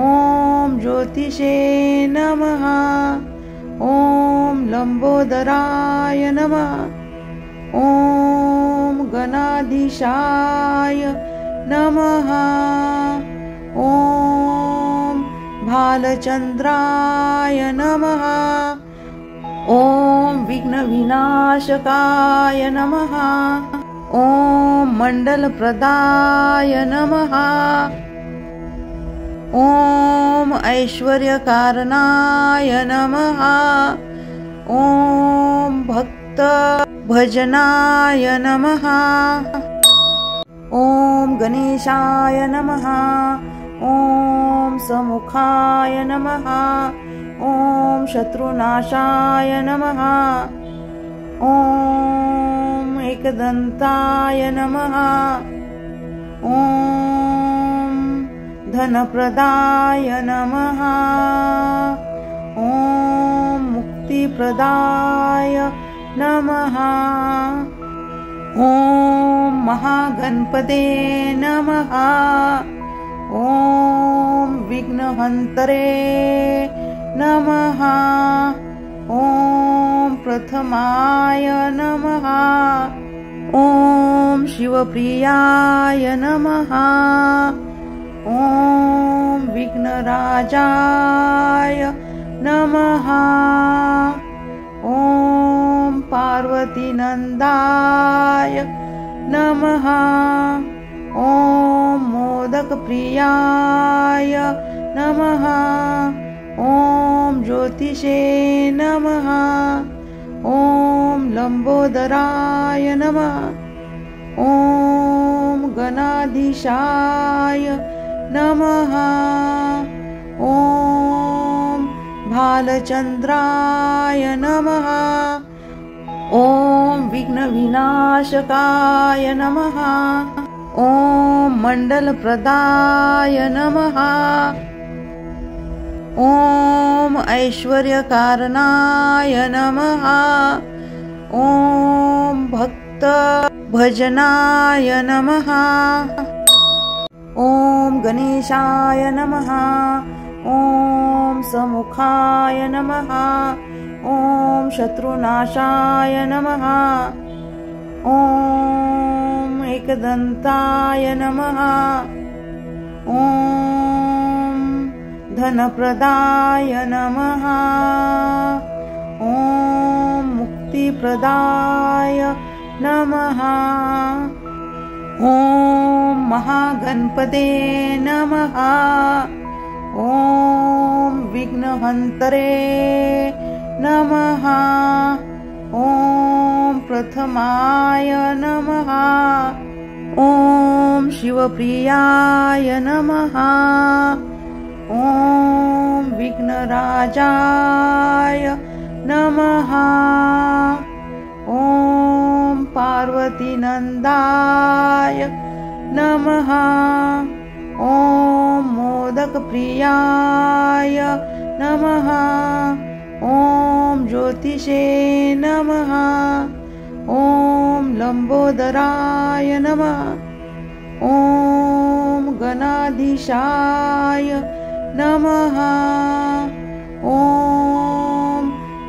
ॐ ज्योतिषे नमः। ॐ लम्बोदराय नमः। ॐ गणाधीशाय नमः। ॐ भालचन्द्राय नमः। ॐ विघ्नविनाशकाय नमः। ॐ मण्डलप्रदाय नमः। ॐ ऐश्वर्यकारणाय नमः। ॐ भक्तभजनाय नमः। ॐ गणेशाय नमः। ॐ समुखाय नमः। ॐ शत्रुनाशाय नमः। ॐ एकदन्ताय नमः। ॐ धनप्रदाय नमः। ॐ मुक्तिप्रदाय नमः। ॐ महागणपते नमः। ॐ विघ्नहन्तरे नमः। ॐ प्रथमाय नमः। ॐ शिवप्रियाय नमः। ॐ विघ्नराजाय नमः। ॐ पार्वतीनन्दाय नमः। ॐ मोदकप्रियाय नमः। ॐ ज्योतिषे नमः। ॐ लम्बोदराय नमः। ॐ गणाधीशाय नमः। ॐ भालचन्द्राय नमः। ॐ विघ्नविनाशकाय नमः। ॐ मण्डलप्रदाय नमः। ॐ ऐश्वर्यकारणाय नमः। ॐ भक्तभजनाय नमः। ॐ गणेशाय नमः। ॐ समुखाय नमः। ॐ शत्रुनाशाय नमः। ॐ एकदन्ताय नमः। ॐ धनप्रदाय नमः। ॐ मुक्तिप्रदाय नमः। ॐ महागणपते नमः। ॐ विघ्नहन्तरे नमः। ॐ प्रथमाय नमः। ॐ शिवप्रियाय नमः। ॐ विघ्नराजाय नमः। ॐ पार्वतीनन्दाय नमः। ॐ मोदकप्रियाय नमः। ॐ ज्योतिषे नमः। ॐ लम्बोदराय नमः। ॐ गणाधीशाय नमः। ॐ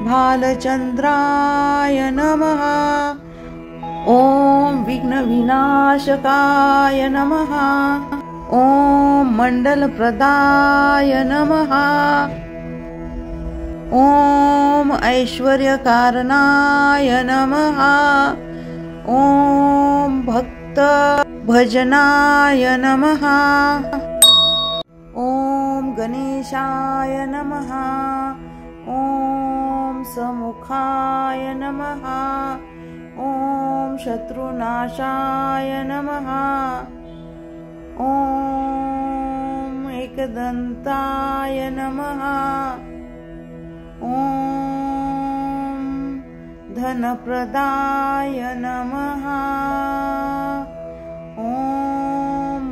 भालचन्द्राय नमः। ॐ विघ्नविनाशकाय नमः। ॐ मण्डलप्रदाय नमः। ॐ ऐश्वर्यकारणाय नमः। ॐ भक्तभजनाय नमः। ॐ गणेशाय नमः। ॐ समुखाय नमः। ॐ शत्रुनाशाय नमः। ॐ एकदन्ताय नमः। ॐ धनप्रदाय नमः। ॐ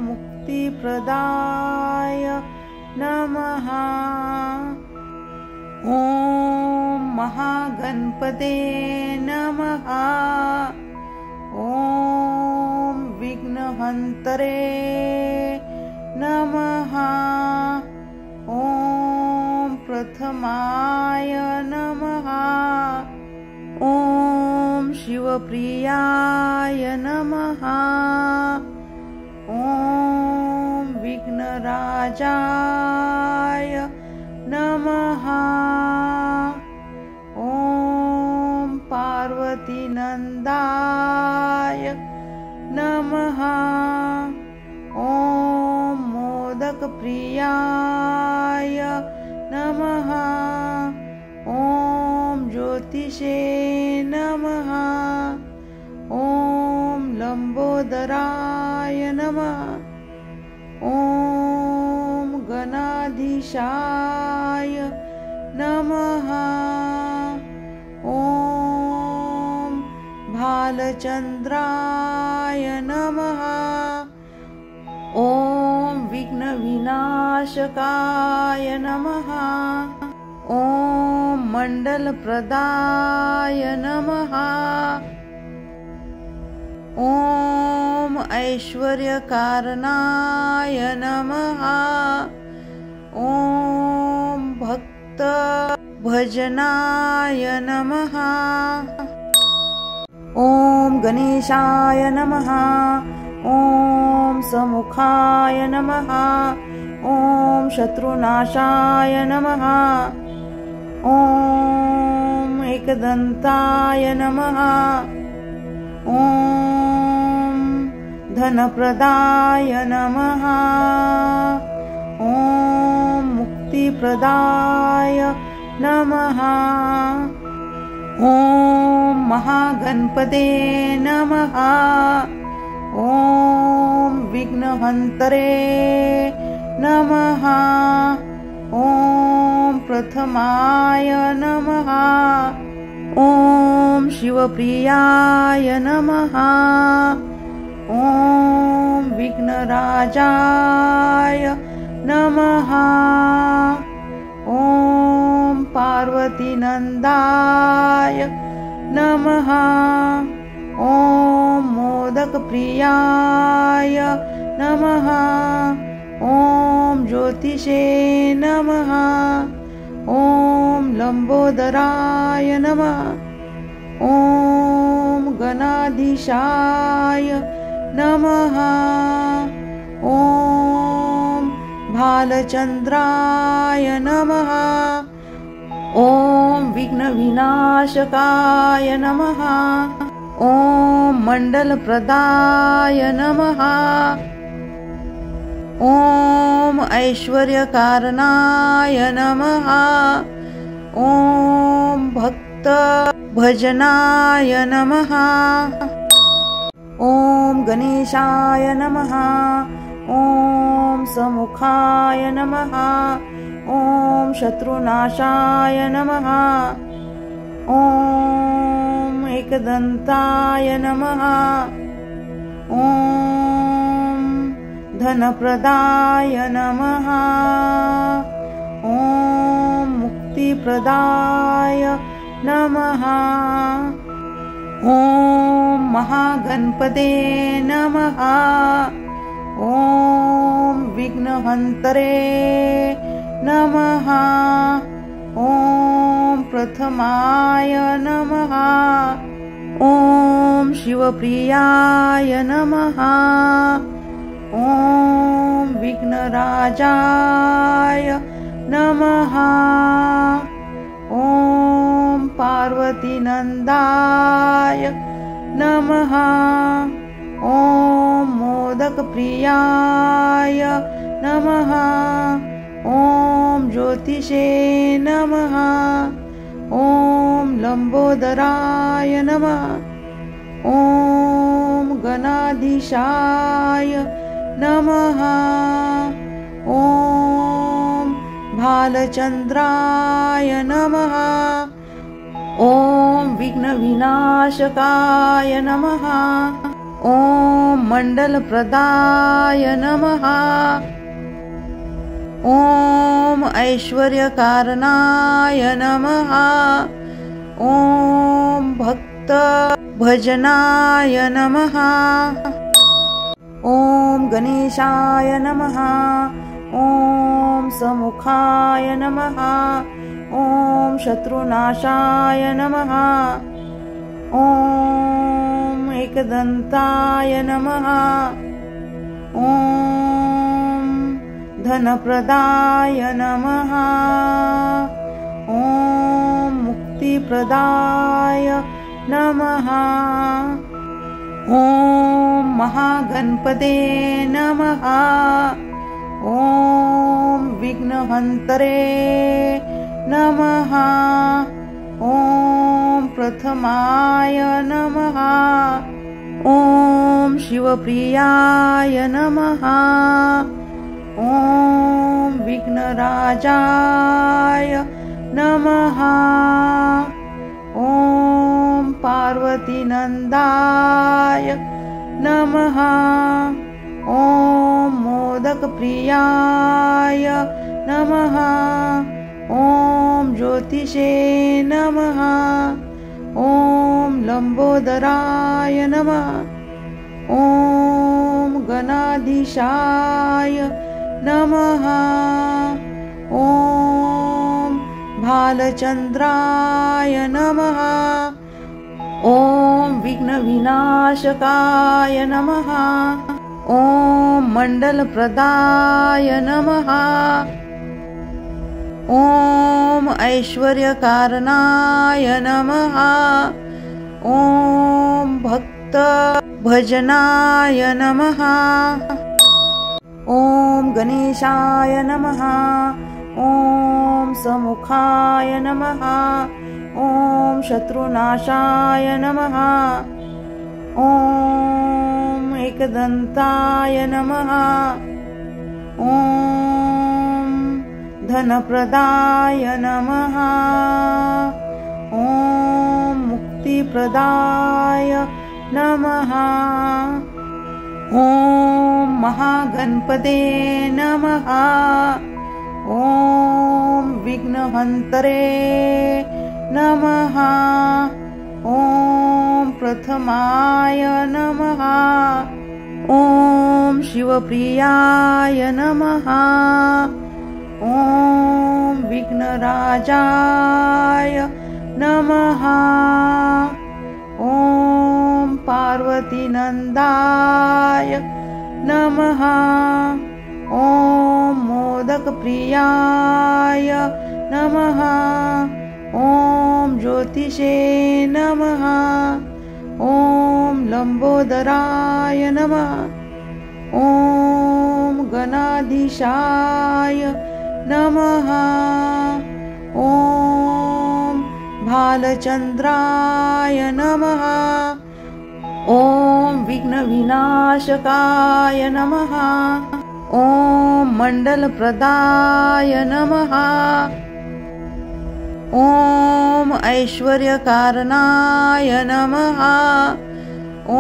मुक्तिप्रदाय ज्ञानप्रदाय नमः। ॐ महागणपते नमः। ॐ विघ्नहन्तरे नमः। ॐ प्रथमाय नमः। ॐ शिवप्रियाय नमः। ॐ विघ्नराजाय नमः। ॐ पार्वतीनन्दाय नमः। ॐ मोदकप्रियाय नमः। ॐ ज्योतिषे नमः। ॐ लम्बोदराय नमः। ॐ गणाधीशाय नमः। ॐ भालचन्द्राय नमः। ॐ विघ्नविनाशकाय नमः। ॐ मण्डलप्रदाय नमः। ॐ ऐश्वर्यकारणाय नमः। ॐ भक्तभजनाय नमः। ॐ गणेशाय नमः। ॐ समुखाय नमः। ॐ शत्रुनाशाय नमः। ॐ एकदन्ताय नमः। ॐ धनप्रदाय नमः। ॐ मुक्तिप्रदाय नमः। ॐ महागणपते नमः। ॐ विघ्नहन्तरे नमः। ॐ प्रथमाय नमः। ॐ शिवप्रियाय नमः। ॐ विघ्नराजाय नमः। ॐ पार्वतीनन्दाय नमः। ॐ मोदकप्रियाय नमः। ॐ ज्योतिषे नमः। ॐ लम्बोदराय नमः। ॐ गणाधीशाय नमः। ॐ भालचन्द्राय नमः। ॐ विघ्नविनाशकाय नमः। ॐ मण्डलप्रदाय नमः। ॐ ऐश्वर्यकारणाय नमः। ॐ भक्तभजनाय नमः। ॐ गणेशाय नमः। ॐ समुखाय नमः। ॐ शत्रुनाशाय नमः। ॐ एकदन्ताय नमः। ॐ धनप्रदाय नमः। ॐ मुक्तिप्रदाय नमः। ॐ महागणपते नमः। ॐ विघ्नहन्तरे नमः। ॐ प्रथमाय नमः। ॐ शिवप्रियाय नमः। ॐ विघ्नराजाय नमः। ॐ पार्वतीनन्दाय नमः। ॐ मोदकप्रियाय नमः। ॐ ज्योतिषे नमः। ॐ लम्बोदराय नमः। ॐ गणाधीशाय नमः। ॐ भालचन्द्राय नमः। ॐ विघ्नविनाशकाय नमः। ॐ मण्डलप्रदाय नमः। ॐ ऐश्वर्यकारणाय नमः। ॐ भक्तभजनाय नमः। ॐ गणेशाय नमः। ॐ समुखाय नमः। ॐ शत्रुनाशाय नमः। ॐ एकदन्ताय नमः। ॐ धनप्रदाय नमः। ॐ मुक्तिप्रदाय नमः। ॐ महागणपते नमः। ॐ विघ्नहन्तरे नमः। ॐ प्रथमाय नमः। ॐ शिवप्रियाय नमः। ॐ विघ्नराजाय नमः। ॐ पार्वतीनन्दाय नमः। ॐ मोदकप्रियाय नमः। ॐ ज्योतिषे नमः। ॐ लम्बोदराय नमः। ॐ गणाधीशाय नमः। ॐ भालचन्द्राय नमः। ॐ विघ्नविनाशकाय नमः। ॐ मण्डलप्रदाय नमः। ॐ ऐश्वर्यकारणाय नमः। ॐ भक्तभजनाय नमः। ॐ गणेशाय नमः। ॐ समुखाय नमः। ॐ शत्रुनाशाय नमः। ॐ एकदन्ताय नमः। ॐ धनप्रदाय नमः। ॐ मुक्तिप्रदाय नमः। ॐ महागणपते नमः। ॐ विघ्नहन्तरे नमः। ॐ प्रथमाय नमः। ॐ शिवप्रियाय नमः। ॐ विघ्नराजाय नमः। ॐ पार्वतीनन्दाय नमः। ॐ मोदकप्रियाय नमः। ॐ ज्योतिषे नमः। ॐ लम्बोदराय नमः। ॐ गणाधीशाय नमः। ॐ भालचन्द्राय नमः। ॐ विघ्नविनाशकाय नमः। ॐ मण्डलप्रदाय नमः। ॐ ऐश्वर्यकारणाय नमः। ॐ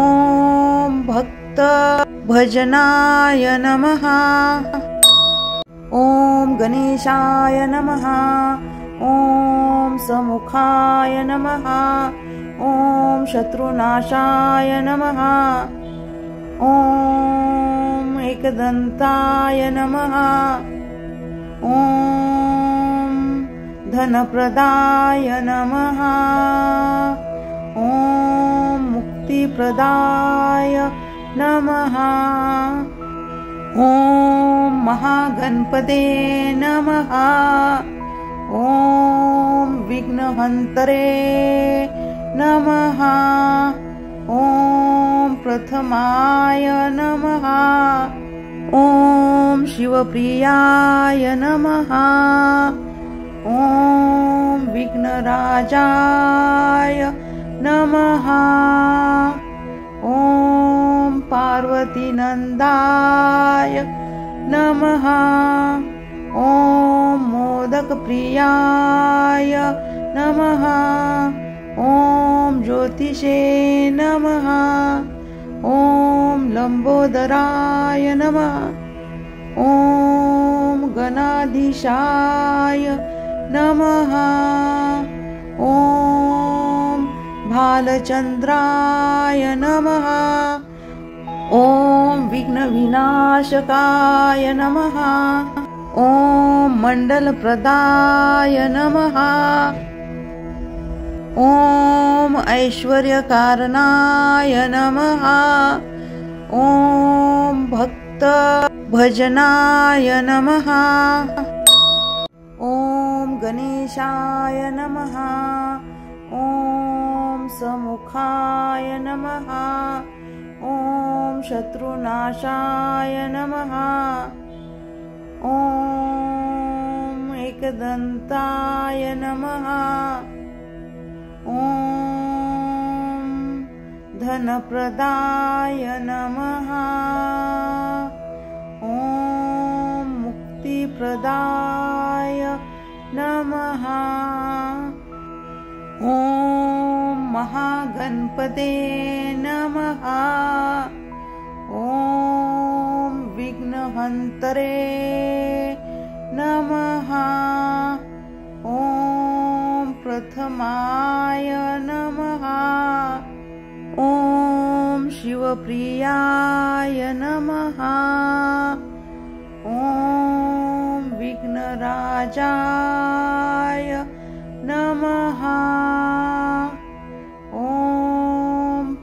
भक्तभजनाय नमः। ॐ गणेशाय नमः। ॐ समुखाय नमः। ॐ शत्रुनाशाय नमः। ॐ एकदन्ताय नमः। ॐ धनप्रदाय नमः। ॐ मुक्तिप्रदाय नमः। ॐ महागणपते नमः। ॐ विघ्नहन्तरे नमः। ॐ प्रथमाय नमः। ॐ शिवप्रियाय नमः। ॐ विघ्नराजाय नमः। ॐ पार्वतीनन्दाय नमः। ॐ मोदकप्रियाय नमः। ॐ ज्योतिषे नमः। ॐ लम्बोदराय नमः। ॐ गणाधीशाय नमः। ॐ भालचन्द्राय नमः। ॐ विघ्नविनाशकाय नमः। ॐ मण्डलप्रदाय नमः। ॐ ऐश्वर्यकारणाय नमः। ॐ भक्तभजनाय नमः। ॐ गणेशाय नमः। ॐ समुखाय नमः। ॐ शत्रुनाशाय नमः। ॐ एकदन्ताय नमः। ॐ धनप्रदाय नमः। ॐ मुक्तिप्रदाय नमः। ॐ महागणपते नमः। ॐ विघ्नहन्तरे नमः। ॐ प्रथमाय नमः। ॐ शिवप्रियाय नमः। ॐ विघ्नराजाय नमः। ॐ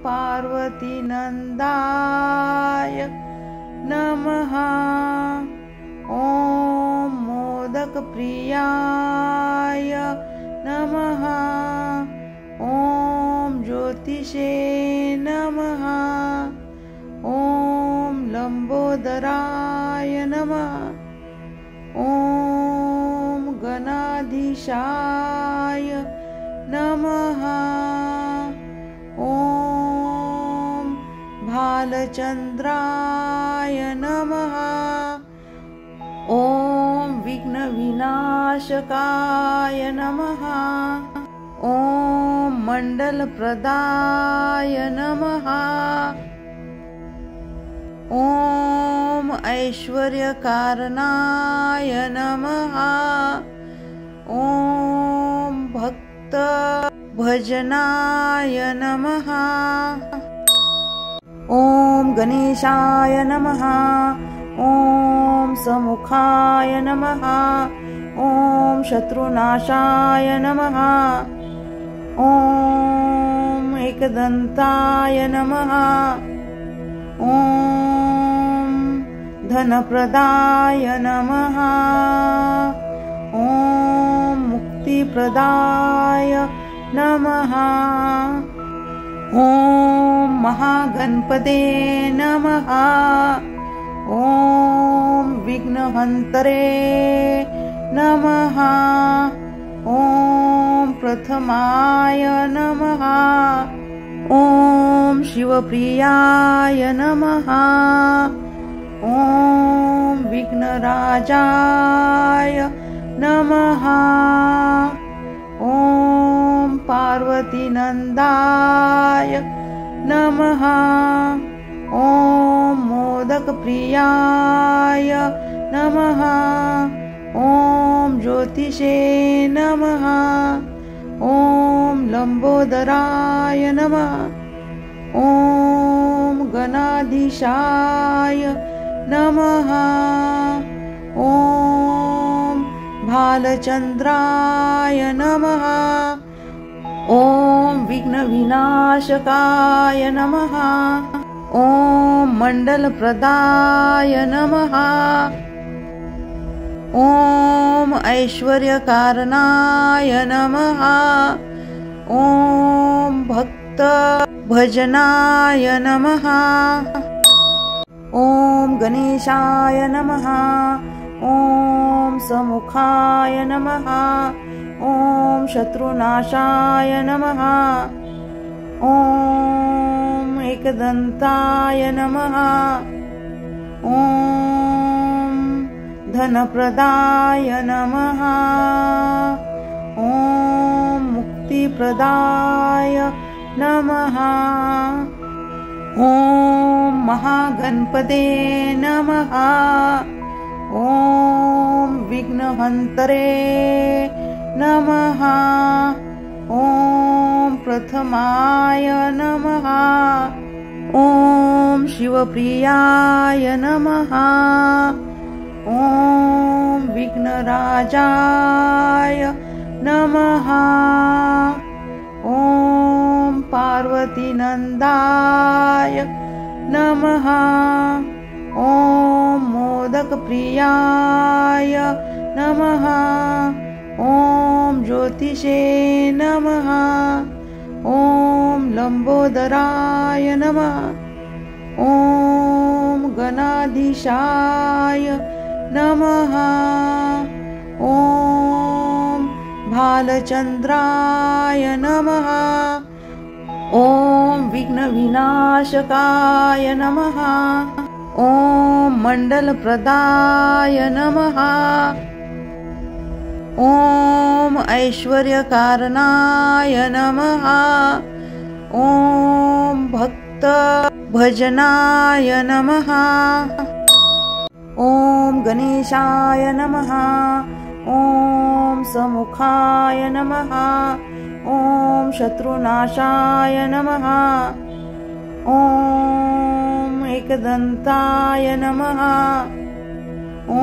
पार्वतीनन्दाय नमः। ॐ मोदकप्रियाय नमः। ॐ ज्योतिषे नमः। ॐ लम्बोदराय नमः। ॐ गणाधीशाय नमः। ॐ भालचन्द्राय नमः। ॐ विघ्नविनाशकाय नमः। ॐ मण्डलप्रदाय नमः। ॐ ऐश्वर्यकारणाय नमः। ॐ भक्तभजनाय नमः। ॐ गणेशाय नमः। ॐ समुखाय नमः। ॐ शत्रुनाशाय नमः। ॐ एकदन्ताय नमः। ॐ धनप्रदाय नमः। ॐ मुक्तिप्रदाय नमः। ॐ महागणपते नमः। ॐ विघ्नहन्तरे नमः। ॐ प्रथमाय नमः। ॐ शिवप्रियाय नमः। ॐ विघ्नराजाय नमः। ॐ पार्वतीनन्दाय नमः। ॐ मोदकप्रियाय नमः। ॐ ज्योतिषे नमः। ॐ लम्बोदराय नमः। ॐ गणाधीशाय नमः। ॐ भालचन्द्राय नमः। ॐ विघ्नविनाशकाय नमः। ॐ मण्डलप्रदाय नमः। ॐ ऐश्वर्यकारणाय नमः। ॐ भक्तभजनाय नमः। ॐ गणेशाय नमः। ॐ समुखाय नमः। ॐ शत्रुनाशाय नमः। ॐ एकदन्ताय नमः। ॐ धनप्रदाय नमः। ॐ मुक्तिप्रदाय नमः। ॐ महागणपते नमः। ॐ विघ्नहन्तरे नमः। ॐ प्रथमाय नमः। ॐ शिवप्रियाय नमः। ॐ विघ्नराजाय नमः। ॐ पार्वतीनन्दाय नमः। ॐ मोदकप्रियाय नमः। ॐ ज्योतिषे नमः। ॐ लम्बोदराय नमः। ॐ गणाधीशाय नमः। ॐ भालचन्द्राय नमः। ॐ विघ्नविनाशकाय नमः। ॐ मण्डलप्रदाय नमः। ॐ ऐश्वर्यकारणाय नमः। ॐ भक्तभजनाय नमः। ॐ गणेशाय नमः। ॐ समुखाय नमः। ॐ शत्रुनाशाय नमः। ॐ एकदन्ताय नमः। ॐ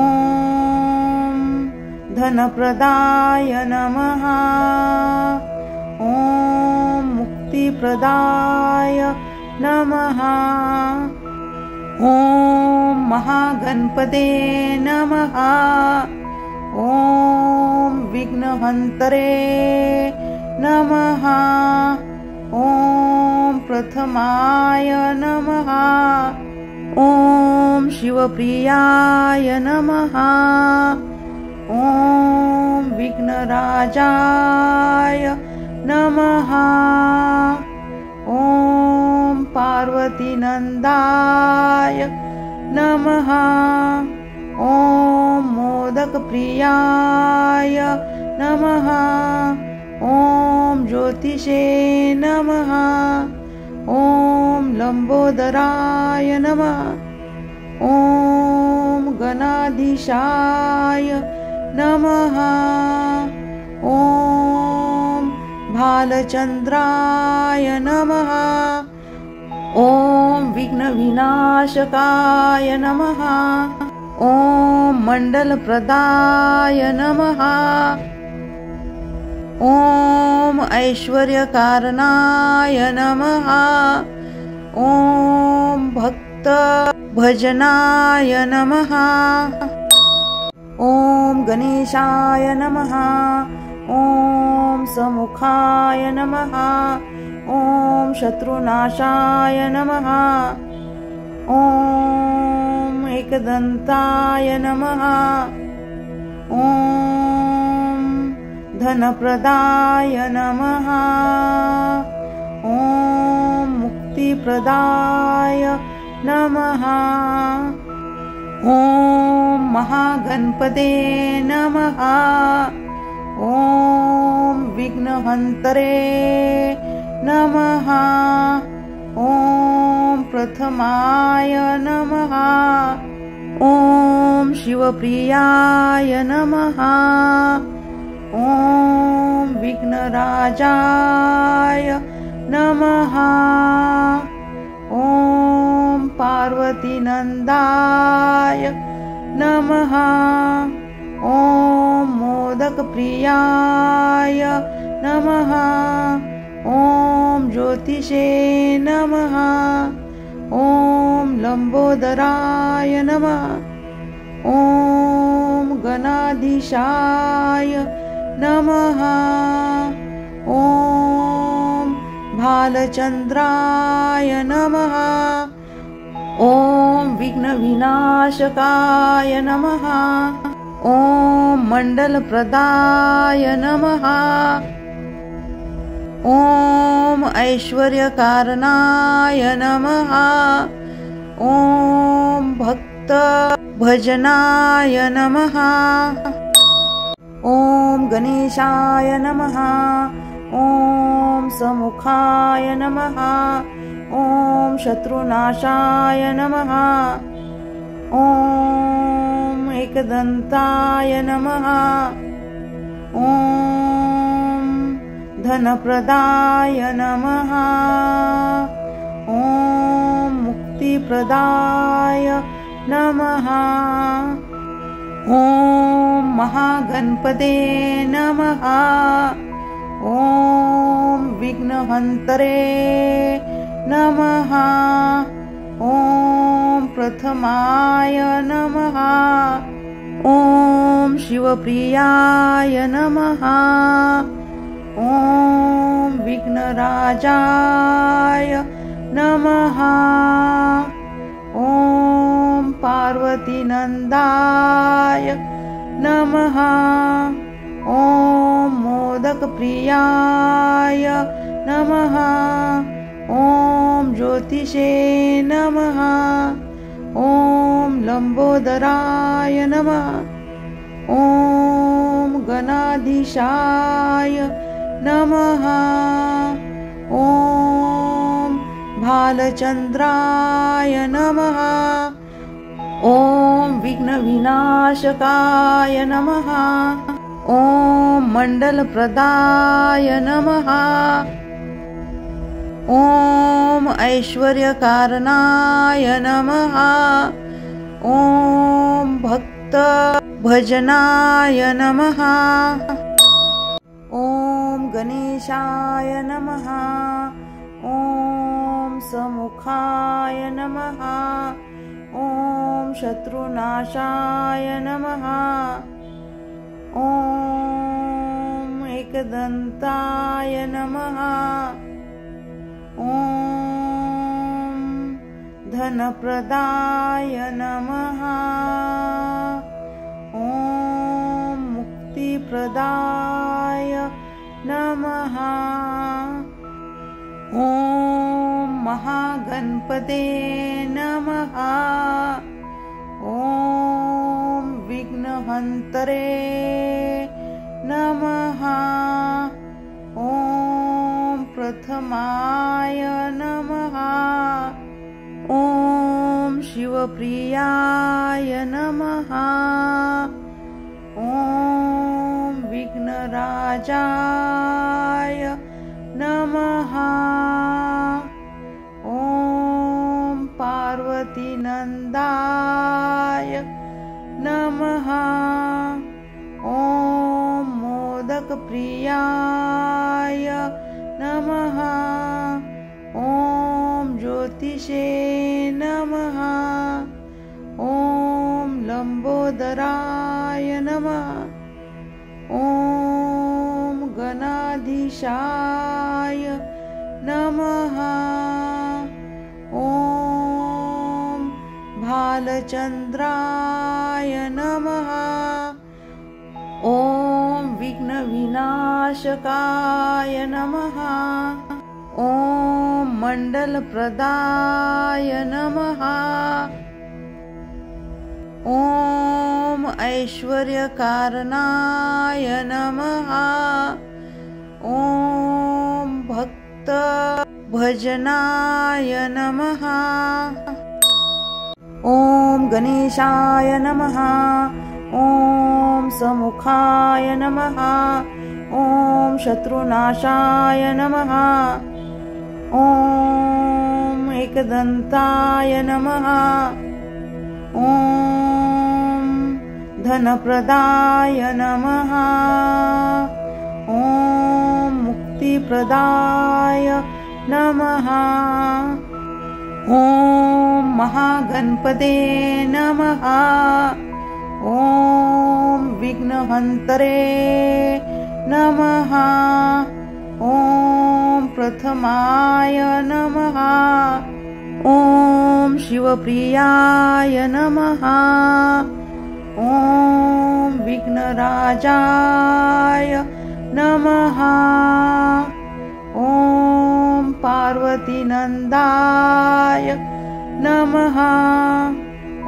धनप्रदाय नमः। ॐ मुक्तिप्रदाय नमः। ॐ महागणपते नमः। ॐ विघ्नहन्तरे नमः। ॐ प्रथमाय नमः। ॐ शिवप्रियाय नमः। ॐ विघ्नराजाय नमः। ॐ पार्वतीनन्दाय नमः। ॐ मोदकप्रियाय नमः। ॐ ज्योतिषे नमः। ॐ लम्बोदराय नमः। ॐ गणाधीशाय नमः। ॐ भालचन्द्राय नमः। ॐ विघ्नविनाशकाय नमः। ॐ मण्डलप्रदाय नमः। ॐ ऐश्वर्यकारणाय नमः। ॐ भक्तभजनाय नमः। ॐ गणेशाय नमः। ॐ समुखाय नमः। ॐ शत्रुनाशाय नमः। ॐ एकदन्ताय नमः। ॐ धनप्रदाय नमः। ॐ मुक्तिप्रदाय नमः। ॐ महागणपते नमः। ॐ विघ्नहन्तरे नमः। ॐ प्रथमाय नमः। ॐ शिवप्रियाय नमः। ॐ विघ्नराजाय नमः। ॐ पार्वतीनन्दाय नमः। ॐ मोदकप्रियाय नमः। ॐ ज्योतिषे नमः। ॐ लम्बोदराय नमः। ॐ गणाधीशाय नमः। ॐ भालचन्द्राय नमः। ॐ विघ्नविनाशकाय नमः। ॐ मण्डलप्रदाय नमः। ॐ ऐश्वर्यकारणाय नमः। ॐ भक्तभजनाय नमः। ॐ गणेशाय नमः। ॐ समुखाय नमः। ॐ शत्रुनाशाय नमः। ॐ एकदन्ताय नमः। ॐ धनप्रदाय नमः। ॐ मुक्तिप्रदाय नमः। ॐ महागणपते नमः। ॐ विघ्नहन्तरे नमः। ॐ प्रथमाय नमः। ॐ शिवप्रियाय नमः। ॐ विघ्नराजाय नमः। ॐ पार्वतीनन्दाय नमः। ॐ मोदकप्रियाय नमः। ॐ ज्योतिषे नमः। ॐ लम्बोदराय नमः। ॐ गणाधीशाय नमः। ॐ भालचन्द्राय नमः। ॐ विघ्नविनाशकाय नमः। ॐ मण्डलप्रदाय नमः। ॐ ऐश्वर्यकारणाय नमः। ॐ भक्तभजनाय नमः। ॐ गणेशाय नमः। ॐ समुखाय नमः। ॐ शत्रुनाशाय नमः। ॐ एकदन्ताय नमः। ॐ धनप्रदाय नमः। ॐ मुक्तिप्रदाय नमः। ॐ महागणपते नमः। ॐ विघ्नहन्तरे नमः। ॐ प्रथमाय नमः। ॐ शिवप्रियाय नमः। ॐ विघ्नराजाय नमः। ॐ पार्वतीनन्दाय नमः। ॐ मोदकप्रियाय नमः। ॐ ज्योतिषे नमः। ॐ लम्बोदराय नमः। ॐ गणाधीशाय नमः। ॐ भालचन्द्राय नमः। ॐ विघ्नविनाशकाय नमः। ॐ मण्डलप्रदाय नमः। ॐ ऐश्वर्यकारणाय नमः। ॐ भक्तभजनाय नमः। ॐ गणेशाय नमः। ॐ समुखाय नमः। ॐ शत्रुनाशाय नमः। ॐ एकदन्ताय नमः। ॐ धनप्रदाय नमः। ॐ मुक्तिप्रदाय नमः। ॐ महागणपते नमः। ॐ विघ्नहन्तरे नमः। ॐ प्रथमाय नमः। ॐ शिवप्रियाय नमः। ॐ विघ्नराजाय नमः। ॐ पार्वतीनन्दाय नमः।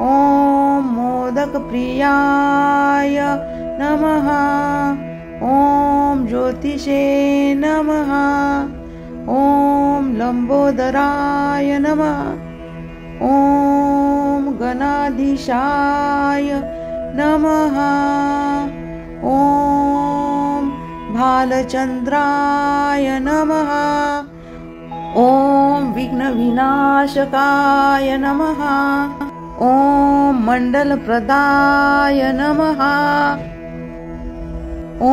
ॐ मोदकप्रियाय नमः। ॐ ज्योतिषे नमः। ॐ लंबोदराय नमः। ॐ गणाधीशाय नमः। ॐ भालचंद्राय नमः। ॐ विघ्नविनाशकाय नमः। ॐ मण्डलप्रदाय नमः। ॐ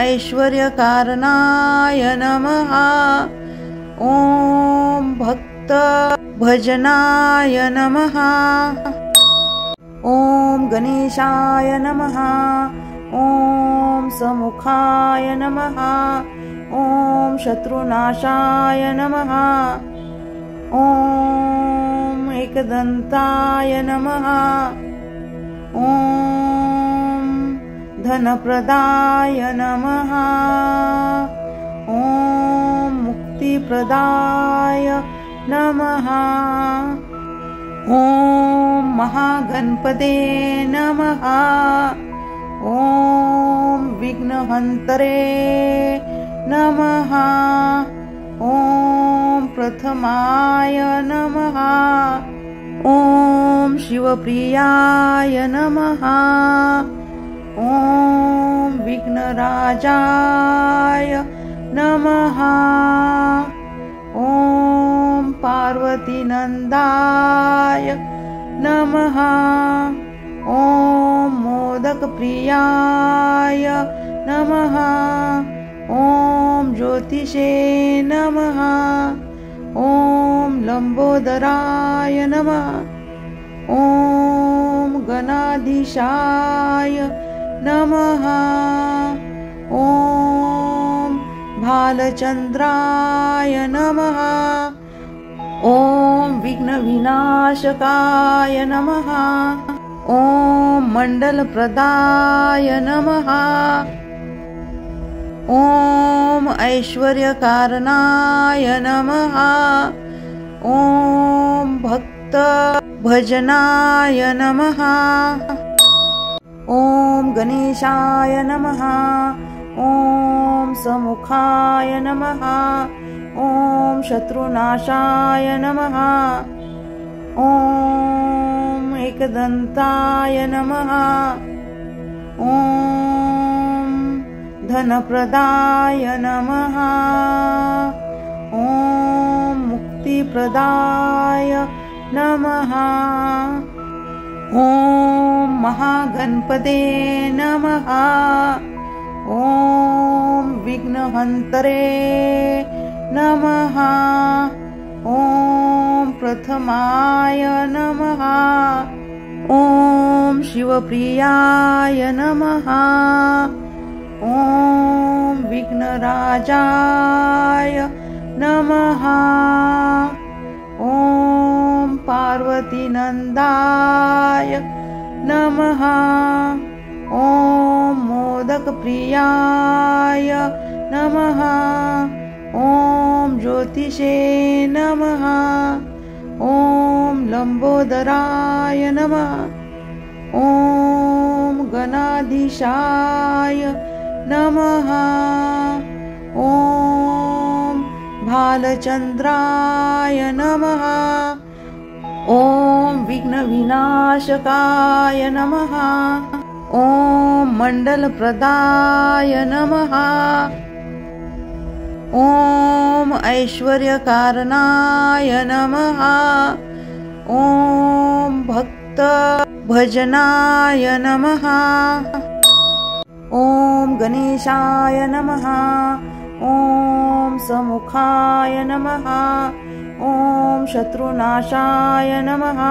ऐश्वर्यकारणाय नमः। ॐ भक्तभजनाय नमः। ॐ गणेशाय नमः। ॐ समुखाय नमः। ॐ शत्रुनाशाय नमः। ॐ एकदन्ताय नमः। ॐ धनप्रदाय नमः। ॐ मुक्तिप्रदाय नमः। ॐ महागणपते नमः। ॐ विघ्नहन्तरे नमः। ॐ प्रथमाय नमः। ॐ शिवप्रियाय नमः। ॐ विघ्नराजाय नमः। ॐ पार्वतीनन्दाय नमः। ॐ मोदकप्रियाय नमः। ॐ ज्योतिषे नमः। ॐ लंबोदराय नमः। ॐ गणाधीशाय नमः। ॐ भालचंद्राय नमः। ॐ विघ्नविनाशकाय नमः। ॐ मण्डलप्रदाय नमः। ॐ ऐश्वर्यकारणाय नमः। ॐ भक्तभजनाय नमः। ॐ गणेशाय नमः। ॐ समुखाय नमः। ॐ शत्रुनाशाय नमः। ॐ एकदन्ताय नमः। ॐ धनप्रदाय नमः। ॐ मुक्तिप्रदाय नमः। ॐ महागणपते नमः। ॐ विघ्नहन्तरे नमः। ॐ प्रथमाय नमः। ॐ शिवप्रियाय नमः। ॐ विघ्नराजाय नमः। ॐ पार्वतीनन्दाय नमः। ॐ मोदकप्रियाय नमः। ॐ ज्योतिषे नमः। ॐ लंबोदराय नमः। ॐ गणाधीशाय नमः। ॐ भालचंद्राय नमः। ॐ विघ्नविनाशकाय नमः। ॐ मण्डलप्रदाय नमः। ॐ ऐश्वर्यकारणाय नमः। ॐ भक्तभजनाय नमः। ॐ गणेशाय नमः। ॐ समुखाय नमः। ॐ शत्रुनाशाय नमः।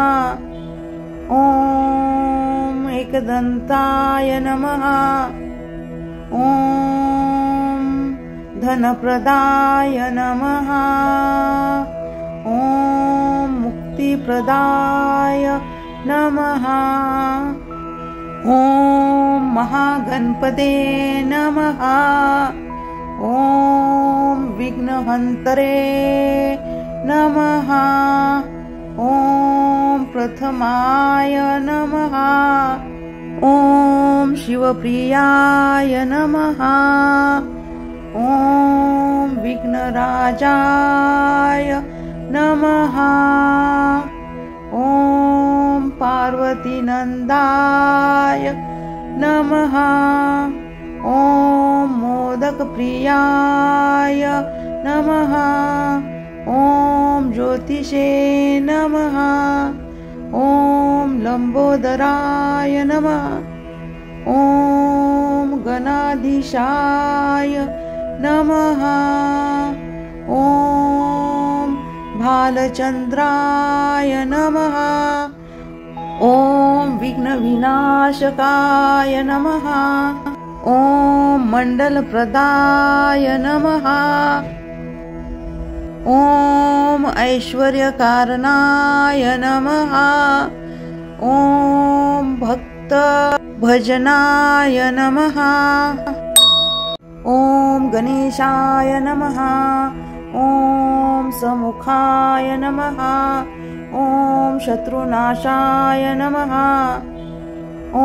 ॐ एकदन्ताय नमः। ॐ धनप्रदाय नमः। ॐ मुक्तिप्रदाय नमः। ॐ महागणपते नमः। ॐ विघ्नहन्तरे नमः। ॐ प्रथमाय नमः। ॐ शिवप्रियाय नमः। ॐ विघ्नराजाय नमः। ॐ पार्वतीनन्दाय नमः। ॐ मोदकप्रियाय नमः। ॐ ज्योतिषे नमः। ॐ लम्बोदराय नमः। ॐ गणाधीशाय नमः। ॐ भालचन्द्राय नमः। ॐ विघ्नविनाशकाय नमः। ॐ मण्डलप्रदाय नमः। ॐ ऐश्वर्यकारणाय नमः। ॐ भक्तभजनाय नमः। ॐ गणेशाय नमः। ॐ समुखाय नमः। ॐ शत्रुनाशाय नमः। ॐ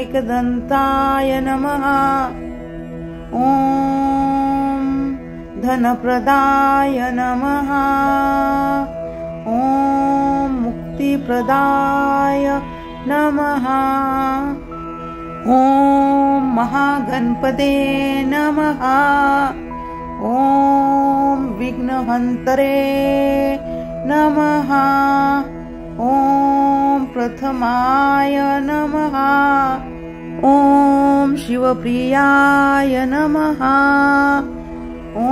एकदन्ताय नमः। ॐ धनप्रदाय नमः। ॐ मुक्तिप्रदाय नमः। ॐ महागणपते नमः। ॐ विघ्नहन्तरे नमः। ॐ प्रथमाय नमः। ॐ शिवप्रियाय नमः। ॐ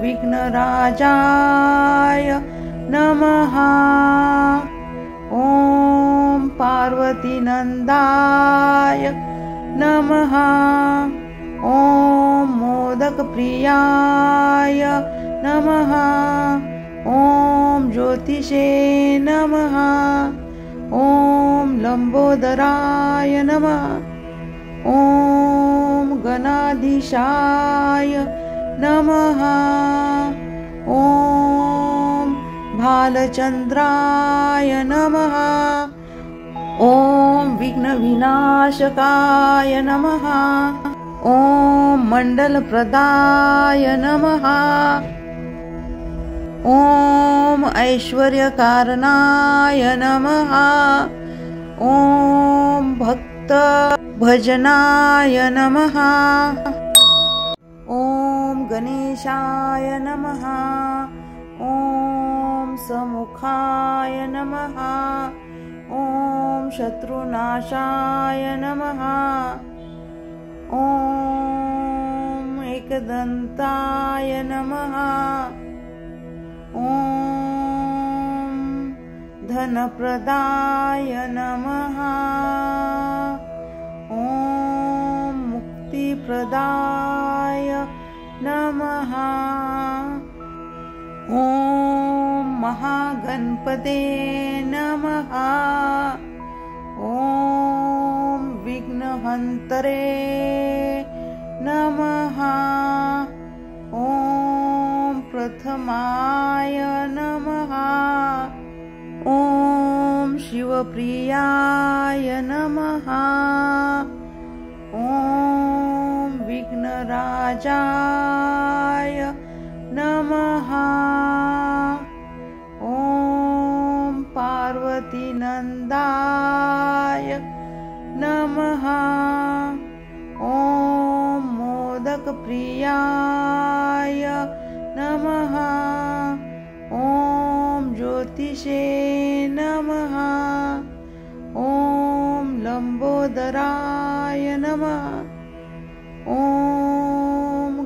विघ्नराजाय नमः। ॐ पार्वतीनन्दाय नमः। ॐ मोदकप्रियाय नमः। ॐ ज्योतिषे नमः। ॐ लम्बोदराय नमः। ॐ गणाधीशाय नमः। ॐ भालचन्द्राय नमः। ॐ विघ्नविनाशकाय नमः। ॐ मण्डलप्रदाय नमः। ॐ ऐश्वर्यकारणाय नमः। ॐ भक्तभजनाय नमः। ॐ गणेशाय नमः। ॐ समुखाय नमः। ॐ शत्रुनाशाय नमः। ॐ एकदन्ताय नमः। ॐ धनप्रदाय नमः। ॐ मुक्तिप्रदाय नमः। ॐ महागणपते नमः। ॐ विघ्नहन्तरे नमः। ॐ प्रथमाय नमः। ॐ शिवप्रियाय नमः। ॐ विघ्नराजाय नमः। ॐ पार्वतीनन्दाय नमः। ॐ मोदकप्रियाय नमः। ॐ ज्योतिषे नमः। ॐ लम्बोदराय नमः। ॐ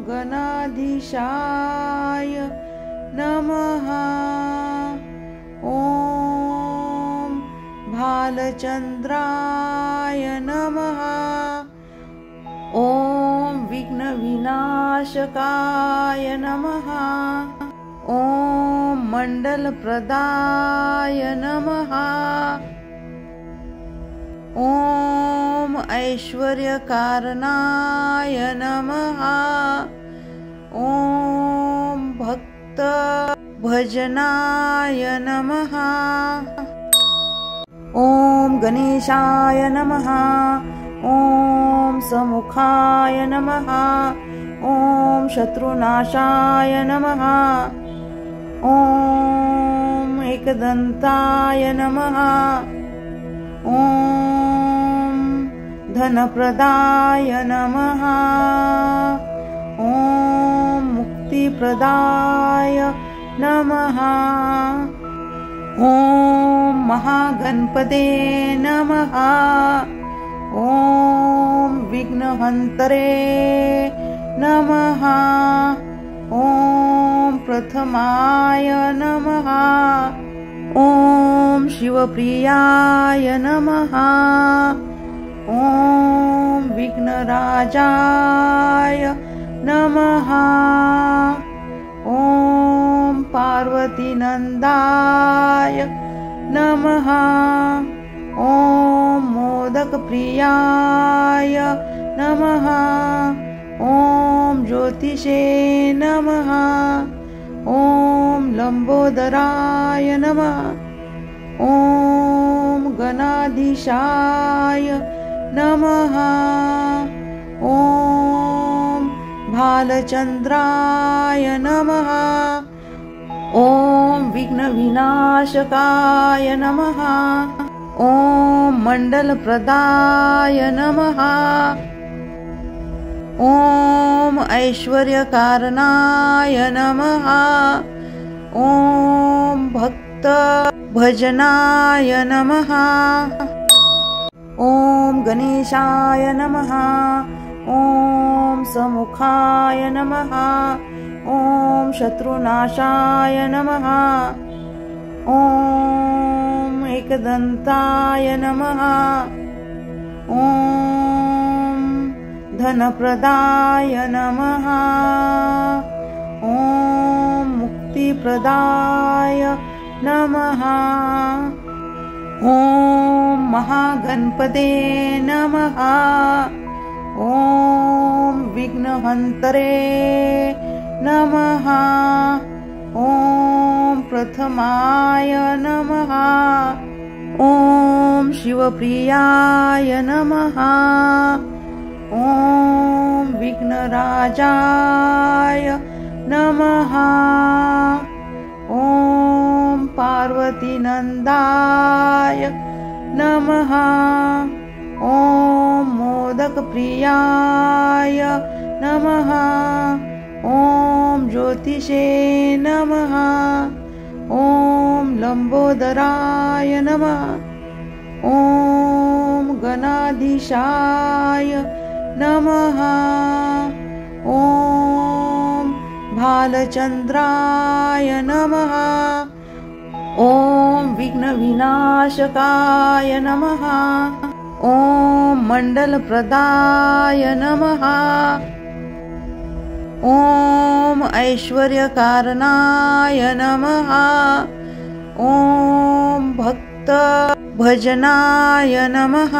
गणाधीशाय नमः। ॐ भालचन्द्राय नमः। ॐ विघ्नविनाशकाय नमः। ॐ मण्डलप्रदाय नमः। ॐ ऐश्वर्यकारणाय नमः। ॐ भक्तभजनाय नमः। ॐ गणेशाय नमः। ॐ समुखाय नमः। ॐ शत्रुनाशाय नमः। ॐ एकदन्ताय नमः। ॐ धनप्रदाय नमः। ॐ मुक्तिप्रदाय नमः। ॐ महागणपते नमः। ॐ विघ्नहन्तरे नमः। ॐ प्रथमाय नमः। ॐ शिवप्रियाय नमः। ॐ विघ्नराजाय नमः। ॐ पार्वतीनन्दाय नमः। ॐ मोदकप्रियाय नमः। ॐ ज्योतिषे नमः। ॐ लम्बोदराय नमः। ॐ गणाधीशाय नमः। ॐ भालचन्द्राय नमः। ॐ विघ्नविनाशकाय नमः। ॐ मण्डलप्रदाय नमः। ॐ ऐश्वर्यकारणाय नमः। ॐ भक्तभजनाय नमः। ॐ गणेशाय नमः। ॐ समुखाय नमः। ॐ शत्रुनाशाय नमः। ॐ एकदन्ताय नमः। ॐ धनप्रदाय नमः। ॐ मुक्तिप्रदाय नमः। ॐ महागणपते नमः। ॐ विघ्नहन्तरे नमः। ॐ प्रथमाय नमः। ॐ शिवप्रियाय नमः। ॐ विघ्नराजाय नमः। ॐ पार्वतीनन्दाय नमः। ॐ मोदकप्रियाय नमः। ॐ ज्योतिषे नमः। ॐ लम्बोदराय नमः। ॐ गणाधीशाय नमः। ॐ भालचन्द्राय नमः। ॐ विघ्नविनाशकाय नमः। ॐ मण्डलप्रदाय नमः। ॐ ऐश्वर्यकारणाय नमः। ॐ भक्तभजनाय नमः।